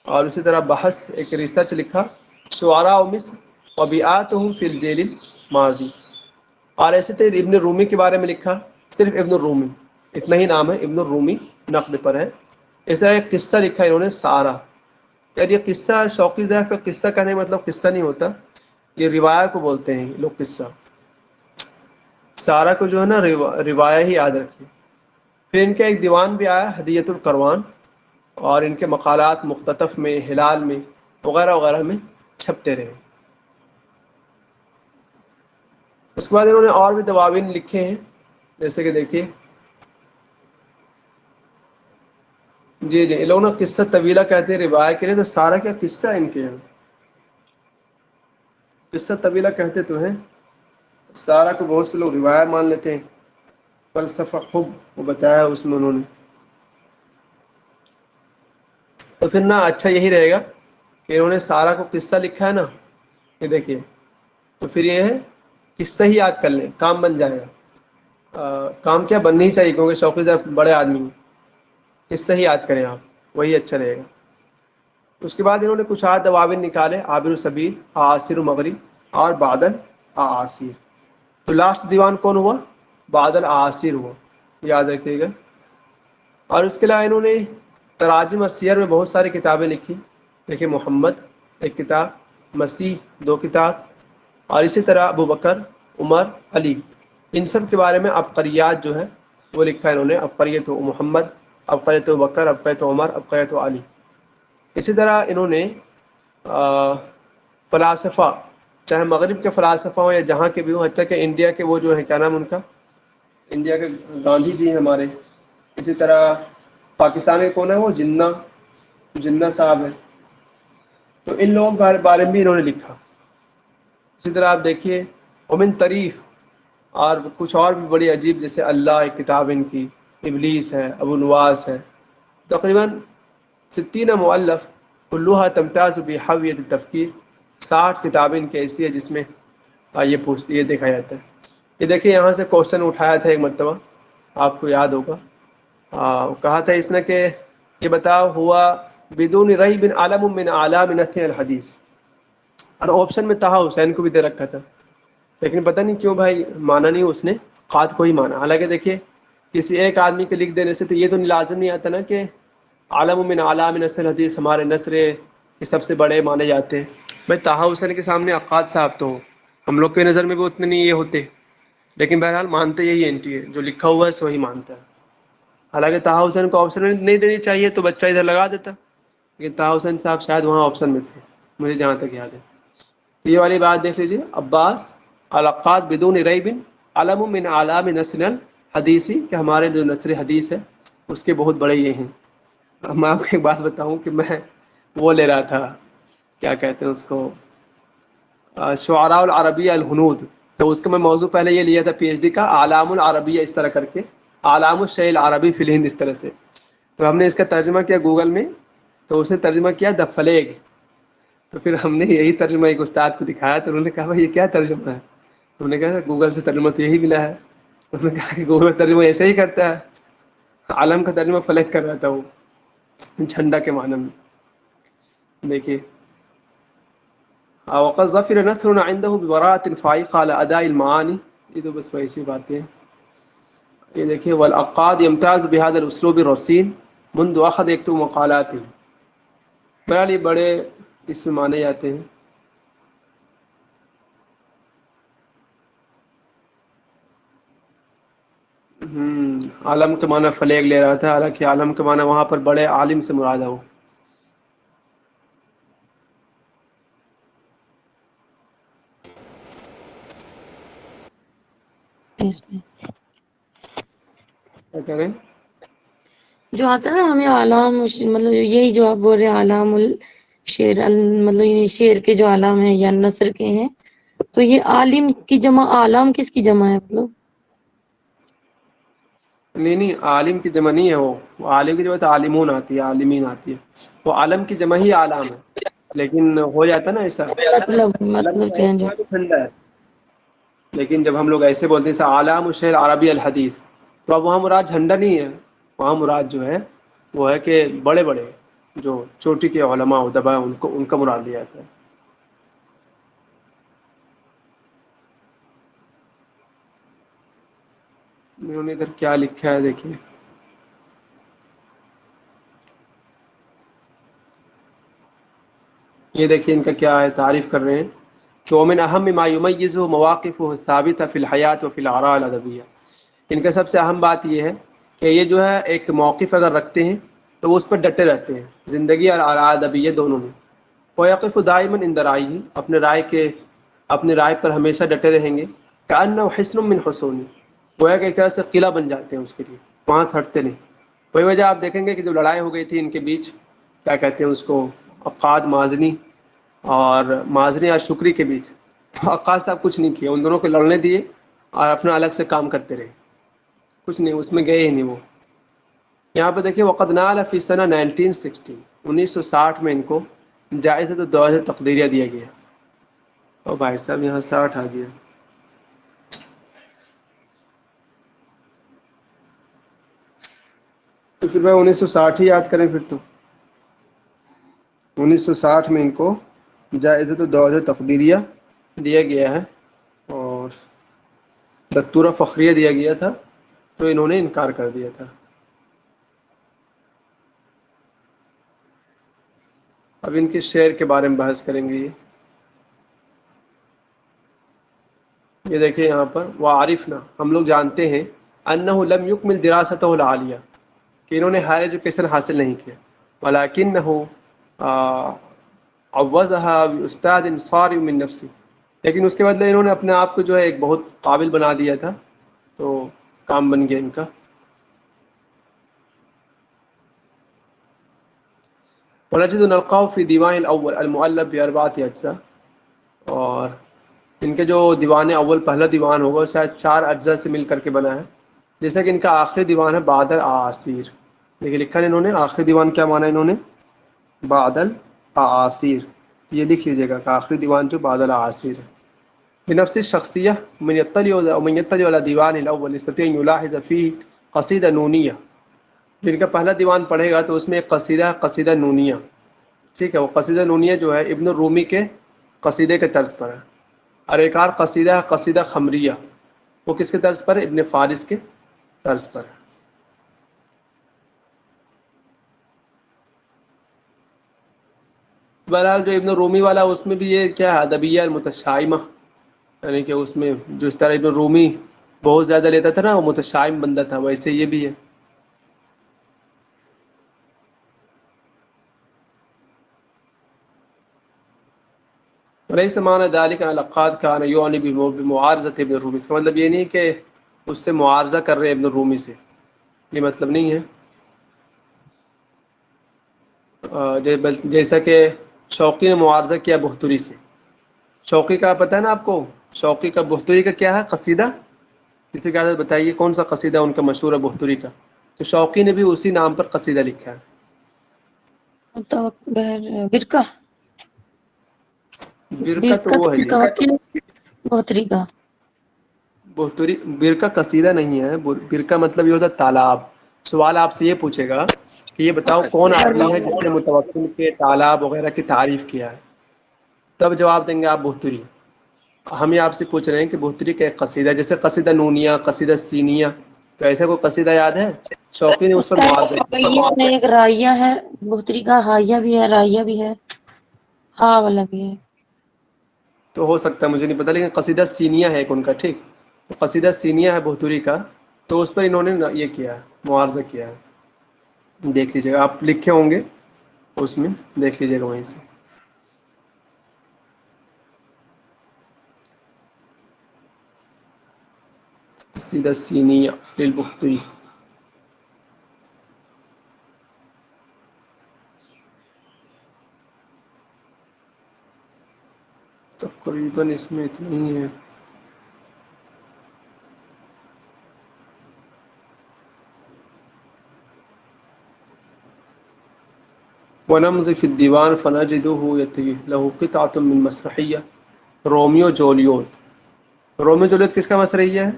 [SPEAKER 1] اور اسی طرح بحث ایک ریسرچ لکھا شعراء مصر وبیعاتهم فی الجیل الماضی، اور ایسے طرح ابن رومی کے بارے میں لکھا صرف ابن الرومی، اتنا ہی نام ہے، ابن الرومی نقد پر ہے۔ اس طرح ایک قصہ لکھا ہے انہوں نے سارہ، یار یہ قصہ شوقی ضعف کا قصہ کہنے کا مطلب قصہ نہیں ہوتا، یہ روایہ کو بولتے ہیں لوگ قصہ، سارہ کو جو ہے نا روایہ ہی یاد رکھیں۔ پھر ان کا ایک دیوان بھی آیا ہدیۃ القروان، اور ان کے مقالات مختطف میں، ہلال میں وغیرہ وغیرہ میں چھپتے رہے۔ اس کے بعد انہوں نے اور بھی دواوین لکھے ہیں، جیسے کہ دیکھیے جی یہ لوگ نا قصہ طویلہ کہتے ہیں روایت کے لیے، تو سارا کیا قصہ ہے ان کے یہاں، قصہ طویلہ کہتے تو ہیں، سارا کو بہت سے لوگ روایت مان لیتے ہیں۔ فلسفہ خوب وہ بتایا اس میں انہوں نے، تو پھر نا اچھا یہی رہے گا کہ انہوں نے سارا کو قصہ لکھا ہے نا، یہ دیکھیے، تو پھر یہ ہے قصہ ہی یاد کر لیں، کام بن جائے گا۔ کام کیا بننا ہی چاہیے، کیونکہ شوقی صاحب بڑے آدمی ہیں، قصہ ہی یاد کریں آپ، وہی اچھا رہے گا۔ اس کے بعد انہوں نے کچھ اور دواوین نکالے، عابر السبیل، آثر مغرب اور بادل آثیر۔ تو لاسٹ دیوان کون ہوا؟ بادل آثیر ہوا، یاد رکھیے گا۔ اور اس کے علاوہ انہوں نے تراجم اور سیر میں بہت ساری کتابیں لکھی، دیکھیے محمد ایک کتاب، مسیح 2 کتاب، اور اسی طرح ابو بکر، عمر، علی، ان سب کے بارے میں عبقریات جو ہے وہ لکھا ہے انہوں نے، عبقریت محمد، عبقریت بکر، عبقریت عمر، عبقریت علی۔ اسی طرح انہوں نے فلاسفہ، چاہے مغرب کے فلاسفہ ہوں یا جہاں کے بھی ہوں، حتیٰ کہ انڈیا کے وہ جو ہے کیا نام ان کا، انڈیا کے گاندھی جی ہیں ہمارے، اسی طرح پاکستان کے کون ہے وہ جناح صاحب ہیں، تو ان لوگوں کے بارے میں بھی انہوں نے لکھا۔ اسی طرح آپ دیکھیے ومن طریف، اور کچھ اور بھی بڑی عجیب، جیسے اللہ ایک کتاب ان کی، ابلیس ہے، ابو نواس ہے، تقریباً 60 مؤلف کلها تمتاز بحویت التفکیر، 60 کتابیں ان کی ایسی ہے جس میں یہ دیکھا جاتا ہے۔ یہ دیکھیے یہاں سے کوشچن اٹھایا تھا ایک مرتبہ، آپ کو یاد ہوگا، کہا تھا اس نے کہ یہ بتاؤ ہوا بدون ریب علم من اعلام نثر الحدیث، اور آپشن میں طہ حسین کو بھی دے رکھا تھا، لیکن پتہ نہیں کیوں بھائی مانا نہیں اس نے، قات کو ہی مانا۔ حالانکہ دیکھیے کسی ایک آدمی کے لکھ دینے سے تو یہ تو لازم نہیں آتا نا کہ عالم من اعلام نثر الحدیث ہمارے نثر یہ سب سے بڑے مانے جاتے ہیں۔ بھائی طہ حسین کے سامنے عقاد صاحب تو ہم لوگ کے نظر میں بھی اتنے نہیں یہ ہوتے، لیکن بہرحال مانتے یہی اینٹی ہے، جو لکھا ہوا ہے وہی مانتا ہے۔ حالانکہ طہ حسین کو آپشن نہیں دینی چاہیے، تو بچہ ادھر لگا دیتا، لیکن طہ حسین صاحب شاید وہاں آپشن میں تھے، مجھے جہاں تک یاد ہے۔ یہ والی بات دیکھ لیجیے، عباس العقاد بدون ریب علم من اعلام نثر الحدیثی، کہ ہمارے جو نثر حدیث ہے اس کے بہت بڑے یہ ہیں۔ اب میں آپ کو ایک بات بتاؤں کہ میں وہ لے رہا تھا، کیا کہتے ہیں اس کو، شعراء العربیہ الہنود، تو اس کا میں موضوع پہلے یہ لیا تھا پی ایچ ڈی کا، اعلام العربیہ، اس طرح کر کے اعلام الشیء العربی فی الہند، اس طرح سے۔ تو ہم نے اس کا ترجمہ کیا گوگل میں، تو اس نے ترجمہ کیا دا فلیگ، تو پھر ہم نے یہی ترجمہ ایک استاد کو دکھایا، تو انہوں نے کہا بھائی یہ کیا ترجمہ ہے؟ ہم نے کہا گوگل سے ترجمہ تو یہی ملا ہے۔ انہوں نے کہا کہ گوگل ترجمہ ایسے ہی کرتا ہے، عالم کا ترجمہ فلک کر رہا تھا وہ، جھنڈا کے معنی میں۔ دیکھیے وقد ظفر نثر عنده ببراءة فائقة على اداء المعاني، یہ تو بس ویسی باتیں ہیں۔ یہ دیکھیے والعقاد يمتاز بهذا الاسلوب الرصين منذ اخذ يكتب مقالاته، بہرحال یہ بڑے اس میں مانے جاتے ہیں۔ عالم کے معنی فلیگ لے رہا تھا، حالانکہ عالم کے معنی وہاں پر بڑے عالم سے مراد ہے وہ۔
[SPEAKER 3] اس میں
[SPEAKER 1] کیا کہہ رہے ہیں؟
[SPEAKER 3] جو آتا ہے نا ہمیں علام، مطلب یہی جو آپ بول رہے ہیں علام الشعر، مطلب یہ شعر کے جو علام ہیں یا نثر کے ہیں، تو یہ عالم کی جمع، علام کس کی جمع ہے مطلب؟
[SPEAKER 1] نہیں عالم کی جمع نہیں ہے وہ عالم کی جمع تو عالمون آتی ہے، عالمین آتی ہے، وہ عالم کی جمع ہی عالم ہے، لیکن ہو جاتا نا ایسا، علم
[SPEAKER 3] مطلب
[SPEAKER 1] کا ایک
[SPEAKER 3] چینج ہو۔
[SPEAKER 1] معنی تو ٹھنڈا ہے، لیکن جب ہم لوگ ایسے بولتے ہیں اعلام الشعر العربی الحدیث، تو اب وہاں مراد جھنڈا نہیں ہے، وہاں مراد جو ہے وہ ہے کہ بڑے بڑے جو چوٹی کے علماء ادباء ان کا مراد لیا جاتا ہے۔ انہوں نے ادھر کیا لکھا ہے دیکھیے، یہ دیکھیے ان کا کیا ہے، تعریف کر رہے ہیں کہ ومن اہم ما یمیزہ مواقفہ الثابتہ فی الحیات وفی الاراء الادبیہ، ان کا سب سے اہم بات یہ ہے کہ یہ جو ہے ایک موقف اگر رکھتے ہیں تو وہ اس پر ڈٹے رہتے ہیں، زندگی اور آراء ادبیہ دونوں میں. ویقف دائما عند رائہ، اپنے رائے پر ہمیشہ ڈٹے رہیں گے. کأنہ حصن من حصونی، گویا کہ ایک طرح سے قلعہ بن جاتے ہیں اس کے لیے، وہاں سے ہٹتے نہیں. وہی وجہ آپ دیکھیں گے کہ جو لڑائی ہو گئی تھی ان کے بیچ، کیا کہتے ہیں اس کو، عقاد مازنی اور شکری کے بیچ، تو عقاد صاحب کچھ نہیں کیا، ان دونوں کو لڑنے دیے اور اپنا الگ سے کام کرتے رہے، کچھ نہیں اس میں گئے ہی نہیں وہ. یہاں پہ دیکھیے وقد نال فی سنہ 1960، 1960 میں ان کو جائزہ الدوائر تقدیریہ دیا گیا. او بھائی صاحب یہاں 60 آ گیا، تو پھر بھائی 1960 ہی یاد کریں پھر تو. 1960 میں ان کو جائزہ الدوائر تقدیریہ دیا گیا ہے اور دکتورہ فخریہ دیا گیا تھا، تو انہوں نے انکار کر دیا تھا. اب ان کے شعر کے بارے میں بحث کریں گے. یہ دیکھیں یہاں پر وعارفنا، ہم لوگ جانتے ہیں، انہ لم یکمل دراستہ العالیہ، کہ انہوں نے ہائر ایجوکیشن حاصل نہیں کیا، ولکنہ عوضھا باستاذ صارم من نفسہ، لیکن اس کے بدلے انہوں نے اپنے آپ کو جو ہے ایک بہت قابل بنا دیا تھا، تو کام بن گیا ان کا. ونجد نلقاه في دیوان الاول المؤلف باربعۃ اجزاء، اور ان کے جو دیوان اول پہلا دیوان ہوگا شاید 4 اجزاء سے مل کر کے بنا ہے، جیسا کہ ان کا آخری دیوان ہے بعد الاعاصیر. دیکھیے لکھا ہے انہوں نے آخری دیوان کیا مانا انہوں نے، بعد الاعاصیر، یہ لکھ لیجیے گا کہ آخری دیوان جو بعد الاعاصیر ہے. بنفس الشخصیہ من یطلع علی دیوان الاول یستطیع ان یلاحظ فیہ قصیدہ نونیہ، جن کا پہلا دیوان پڑھے گا تو اس میں ایک قصیدہ نونیہ، ٹھیک ہے، وہ قصیدہ نونیہ جو ہے ابن الرومی کے قصیدے کے طرز پر ہے. اور ایک اور قصیدہ خمریہ، وہ کس کے طرز پر ہے، ابن فارس کے طرز پر. بہرحال جو ابن رومی والا اس میں بھی یہ کیا ہے، ادبیہ المتشائمہ، یعنی کہ اس میں جو اس طرح ابن رومی بہت زیادہ لیتا تھا نا، وہ متشائم بندہ تھا، ویسے یہ بھی ہے. وليس معنى ذلك ان العقاد كان يعني بمعارضة ابن الرومی، اس کا مطلب یہ نہیں کہ اس سے معارضہ کر رہے ابن الرومی سے، یہ مطلب نہیں ہے. جیسا کہ شوقی نے معارضہ کیا بہتری سے. شوقی کا پتہ ہے نا آپ کو، شوقی کا بہتری کا کیا ہے قصیدہ، کسی کا بتائیے کون سا قصیدہ ان کا مشہور ہے بہتری کا، تو شوقی نے بھی اسی نام پر قصیدہ لکھا ہے.
[SPEAKER 3] برقع
[SPEAKER 1] برقع تو وہ ہے جی،
[SPEAKER 3] بہتری کا
[SPEAKER 1] بہتری برقع قصیدہ نہیں ہے، برقع مطلب یہ ہوتا ہے تالاب. سوال آپ سے یہ پوچھے گا کہ یہ بتاؤ کون آدمی ہے جس نے متوکل کے تالاب وغیرہ کی تعریف کیا ہے، تب جواب دیں گے آپ بہتری. ہم یہ آپ سے پوچھ رہے ہیں کہ بہتری کا ایک قصیدہ، جیسے قصیدہ نونیہ، قصیدہ سینیہ، تو ایسا کوئی قصیدہ یاد ہے؟ شوقی نے اس پر معارضہ کیا.
[SPEAKER 3] ایک رائیہ ہے، بہتری کا ہائیہ بھی ہے، رائیہ بھی ہے، ہاں والا بھی ہے.
[SPEAKER 1] تو ہو سکتا ہے، مجھے نہیں پتا، لیکن قصیدہ سینیہ ہے ایک ان کا، ٹھیک، تو قصیدہ سینیہ ہے بہتری کا، تو اس پر انہوں نے یہ کیا ہے، معارضہ کیا ہے. دیکھ لیجیے گا، آپ لکھے ہوں گے اس میں، دیکھ لیجیے گا وہیں سے. قصیدہ سینیہ للبختری، تقریباً اس میں اتنا ہی ہے. ونمضي في الديوان فنجده يتي له قطعة من مسرحية رومیو جولیوت. رومیو جولیوت کس کا مسرحیہ ہے؟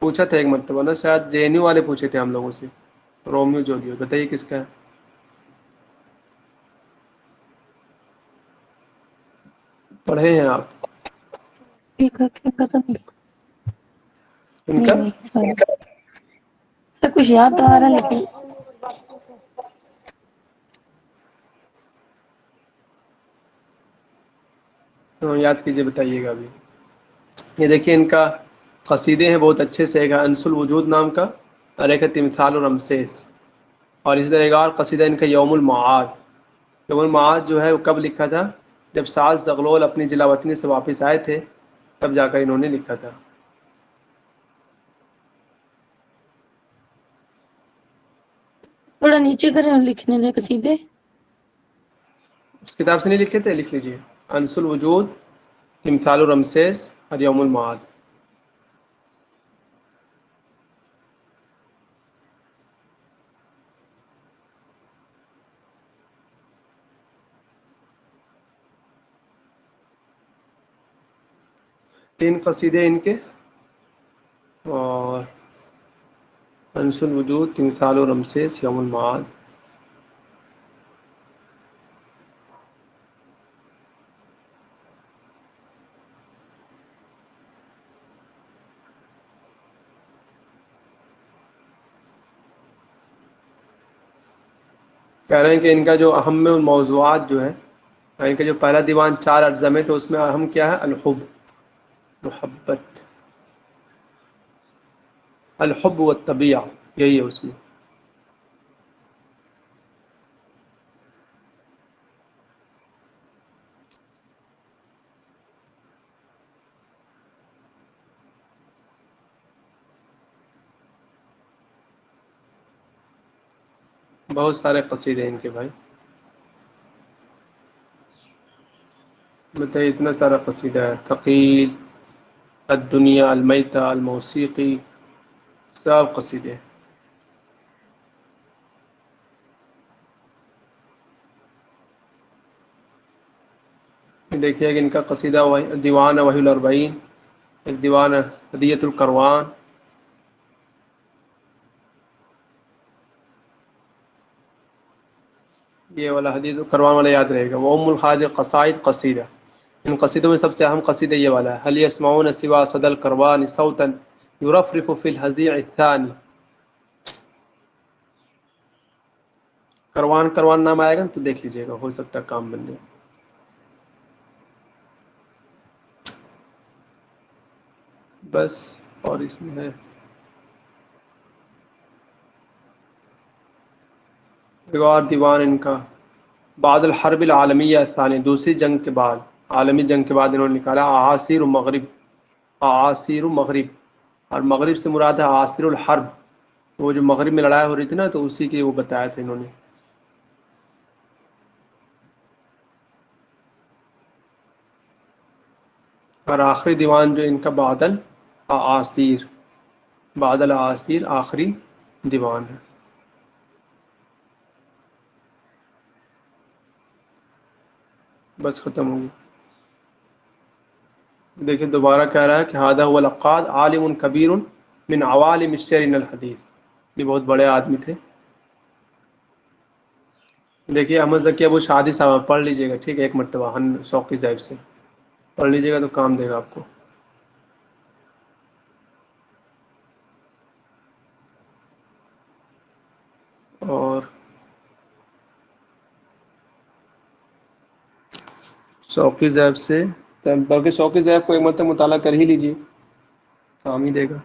[SPEAKER 1] پوچھا تھا ایک مرتبہ نا، شاید جے این یو والے پوچھے تھے ہم لوگوں سے، رومیو جولیوت بتائیے کس کا ہے. پڑھے ہیں آپ؟
[SPEAKER 3] ٹھیک ہے، کیا پتہ نہیں.
[SPEAKER 1] ان کا
[SPEAKER 3] نہیں سب کچھ یاد تو آ رہا ہے لیکن
[SPEAKER 1] یاد کیجیے، بتائیے گا ابھی. یہ دیکھیے ان کا قصیدے ہیں بہت اچھے سے. ایک ہے انس الوجود نام کا، اور ایک ہے تمثال رمسیس، اور اس طرح ایک اور قصیدہ ان کا یوم المعاد. یوم المعاد جو ہے وہ کب لکھا تھا؟ جب سعد زغلول اپنی جلا وطنی سے واپس آئے تھے، تب جا کر انہوں نے لکھا تھا.
[SPEAKER 3] تھوڑا نیچے کریں اور لکھنے دیں قصیدے.
[SPEAKER 1] اس کتاب سے نہیں لکھے تھے؟ لکھ لیجیے انس الوجود، تمثال رمسیس اور یوم المعاد. تین قصیدے ان کے، اور انس الوجود، تمثال رمسیس، یوم المعاد. کہہ رہے ہیں کہ ان کا جو اہم موضوعات جو ہے، ان کا جو پہلا دیوان 4 اجزاء میں، تو اس میں اہم کیا ہے؟ الحب، محبت، الحب والطبیعہ، یہی ہے اس میں. بہت سارے قصیدے ہیں ان کے بھائی. بتائیے اتنا سارا قصیدہ ہے. ثقیل، الدنیا، المیتہ، الموسیقی، سب قصیدے ہیں. دیکھیے کہ ان کا قصیدہ دیوان وحی الاربعین، ایک دیوان ہدیۃ القروان. یہ والا حدیث القروان والا یاد رہے گا. وہ ام الخاد قصائد قصیدہ. ان قصیدوں میں سب سے اہم قصیدہ یہ والا ہے. هل يسمعون سوى صدى القروان صوتا يرفرف في الهزيع الثاني. کروان نام آئے گا تو دیکھ لیجیے گا، ہو سکتا ہے کام بن جائے. بس. اور اس میں ہے ایک اور دیوان ان کا بعد الحرب العالمیہ الثانی، دوسری جنگ کے بعد، عالمی جنگ کے بعد انہوں نے نکالا. اعاصیر المغرب، اعاصیر المغرب، اور مغرب سے مراد ہے اعاصیر الحرب. وہ جو مغرب میں لڑائی ہو رہی تھی نا، تو اسی کے وہ بتایا تھا انہوں نے. اور آخری دیوان جو ان کا بعد الاعاصیر، بعد الاعاصیر آخری دیوان ہے. بس ختم ہوگی. دیکھیں دوبارہ کہہ رہا ہے کہ هذا هو العقاد عالم کبیر من عوالم الشعر الحدیث. یہ بہت بڑے آدمی تھے. دیکھیے احمد ذکی ابو شادی صاحب پڑھ لیجیے گا، ٹھیک ہے؟ ایک مرتبہ شوقی صاحب سے پڑھ لیجیے گا تو کام دے گا آپ کو. اور شوقی صاحب سے، بلکہ شوقی صاحب کو ایک مرتبہ مطالعہ کر ہی لیجیے، کام ہی دے گا.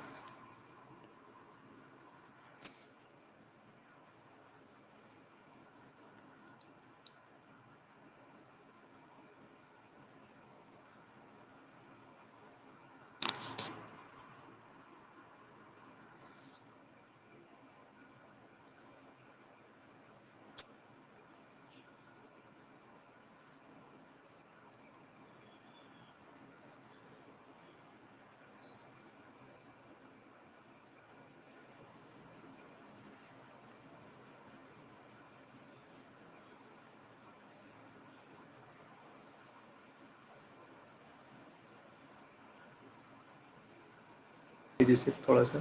[SPEAKER 1] جیسے تھوڑا سا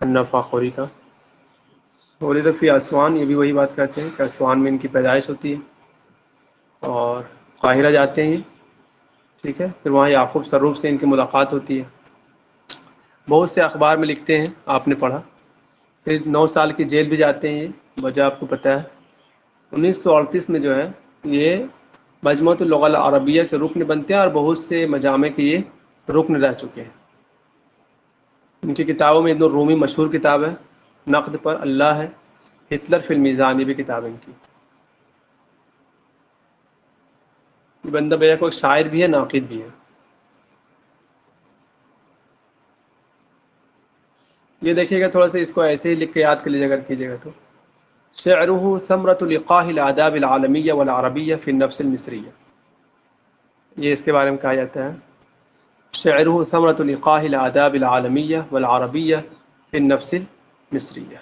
[SPEAKER 1] النفاخوری کا ولد فی اسوان، یہ بھی وہی بات کہتے ہیں کہ اسوان میں ان کی پیدائش ہوتی ہے اور قاہرہ جاتے ہیں یہ، ٹھیک ہے؟ پھر وہاں یعقوب سروف سے ان کی ملاقات ہوتی ہے. بہت سے اخبار میں لکھتے ہیں، آپ نے پڑھا. پھر 9 سال کی جیل بھی جاتے ہیں، یہ وجہ آپ کو پتہ ہے. 1938 میں جو ہے یہ مجموعۃ اللغۃ العربیہ کے رکن بنتے ہیں اور بہت سے مجامع کے یہ رکن رہ چکے ہیں. ان کی کتابوں میں ابن الرومی مشہور کتاب ہے، نقد پر اللہ ہے، ہٹلر فی المیزان، یہ بھی کتاب ہے ان کی. یہ بندہ بیک کو ایک شاعر بھی ہے، ناقد بھی ہے. یہ دیکھیے گا تھوڑا سا، اس کو ایسے ہی لکھ کے یاد کر لیجیے اگر کیجیے گا تو. شعره ثمرۃ لقاح الآداب العالمیہ والعربیہ فی النفس المصریہ، یہ اس کے بارے میں کہا جاتا ہے. شعره ثمرۃ لقاح الآداب العالمیہ والعربیہ فی النفس المصریہ.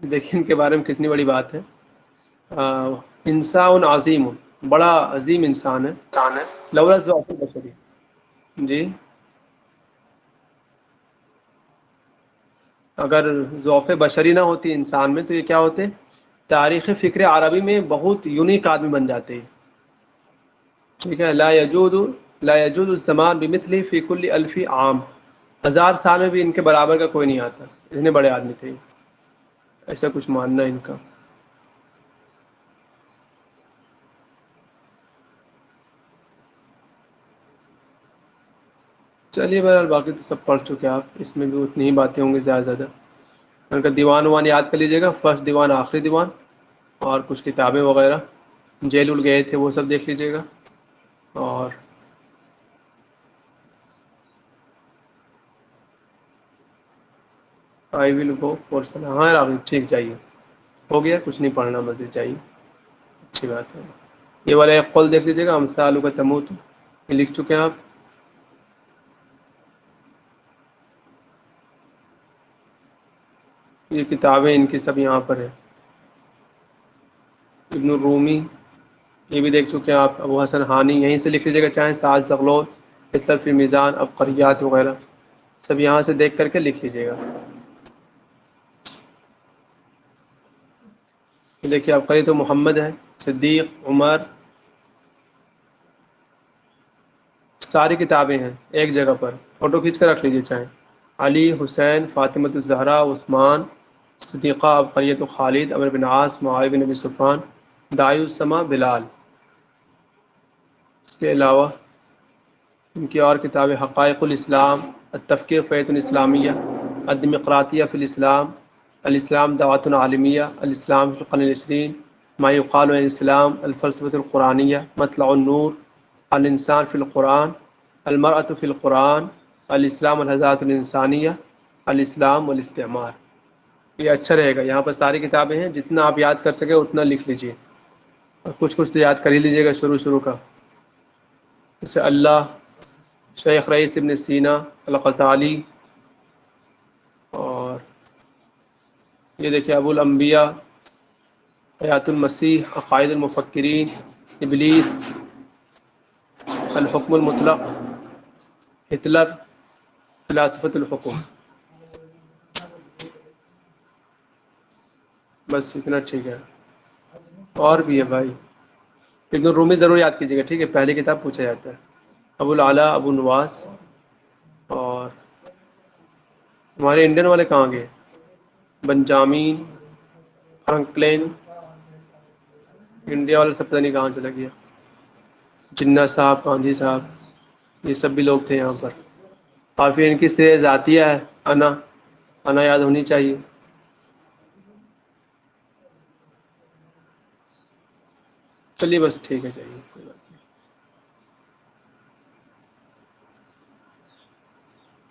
[SPEAKER 1] دیکھیں ان کے بارے میں کتنی بڑی بات ہے. انسان عظیم، بڑا عظیم انسان ہے. لولا ضعف بشری. جی، اگر ضعف بشری نہ ہوتی انسان میں تو یہ کیا ہوتے؟ تاریخ فکر عربی میں بہت یونیک آدمی بن جاتے ہیں. ٹھیک ہے. لا یجوز الزمان بمثلہ فی کل الف عام، 1000 سال میں بھی ان کے برابر کا کوئی نہیں آتا، اتنے بڑے آدمی تھے. ایسا کچھ ماننا ہے ان کا. چلیے بہرحال باقی تو سب پڑھ چکے آپ، اس میں بھی اتنی ہی باتیں ہوں گی زیادہ زیادہ. ان کا دیوان وان یاد کر لیجیے گا، فرسٹ دیوان، آخری دیوان، اور کچھ کتابیں وغیرہ جیل ال گئے تھے وہ سب دیکھ لیجیے گا. اور آئی ول گو فور سن، ہاں راغب ٹھیک، چاہیے ہو گیا، کچھ نہیں پڑھنا، مزید چاہیے، اچھی بات ہے. یہ والا ایک قول دیکھ لیجیے گا، امثال کا تموت، یہ لکھ چکے ہیں آپ. یہ کتابیں ان کی سب یہاں پر ہے. ابن الرومی یہ بھی دیکھ چکے ہیں آپ. ابو حسن حانی یہیں سے لکھ لیجیے گا، چاہیں ساز زغلول، ہٹلر فی میزان، عبقریات وغیرہ سب یہاں سے دیکھ کر کے لکھ لیجیے گا. دیکھیے آپ قری تو محمد ہے، صدیق، عمر، ساری کتابیں ہیں ایک جگہ پر، فوٹو کھینچ کر رکھ لیجیے. چاہیں علی، حسین، فاطمۃ الزہرا، عثمان، صدیقہ، عبقریۃ خالد، عمر بن عاص، معاویہ بن ابی سفیان، داعی السما، بلال. اس کے علاوہ ان کی اور کتابیں حقائق الاسلام، التفکیر فیۃ الاسلامیہ، الدیمقراطیہ فی الاسلام، الاسلام دعوۃ عالمیہ، الاسلام فی القرن العشرین، ما یقال عن الاسلام، الفلسفۃ القرآنیہ، مطلع النور، الانسان فی القرآن، المرأة فی القرآن، الاسلام والحضارۃ الانسانیہ، الاسلام والاستعمار. یہ اچھا رہے گا، یہاں پر ساری کتابیں ہیں، جتنا آپ یاد کر سکے اتنا لکھ لیجیے، اور کچھ کچھ تو یاد کر ہی لیجیے گا شروع کا. جیسے اللہ، شیخ رئیس ابن سینا، الغزالی، اور یہ دیکھیں ابو الانبیاء، حیات المسیح، عقائد المفکرین، ابلیس، الحکم المطلق، ہٹلر، فلاسفۃ الحکم. بس اتنا ٹھیک ہے. اور بھی ہے بھائی، ابن الرومی ضرور یاد کیجیے گا، ٹھیک ہے، پہلی کتاب پوچھا جاتا ہے. ابو العلا، ابو نواس. اور ہمارے انڈین والے کہاں گئے؟ بنجامین، فرنکلن، انڈیا والے سب پتہ نہیں کہاں چلا گیا. جناح صاحب، گاندھی صاحب، یہ سب بھی لوگ تھے یہاں پر. اور پھر ان کی سے ذاتیہ ہے، انا یاد ہونی چاہیے. چلیے بس ٹھیک ہے، چلیے کوئی بات نہیں.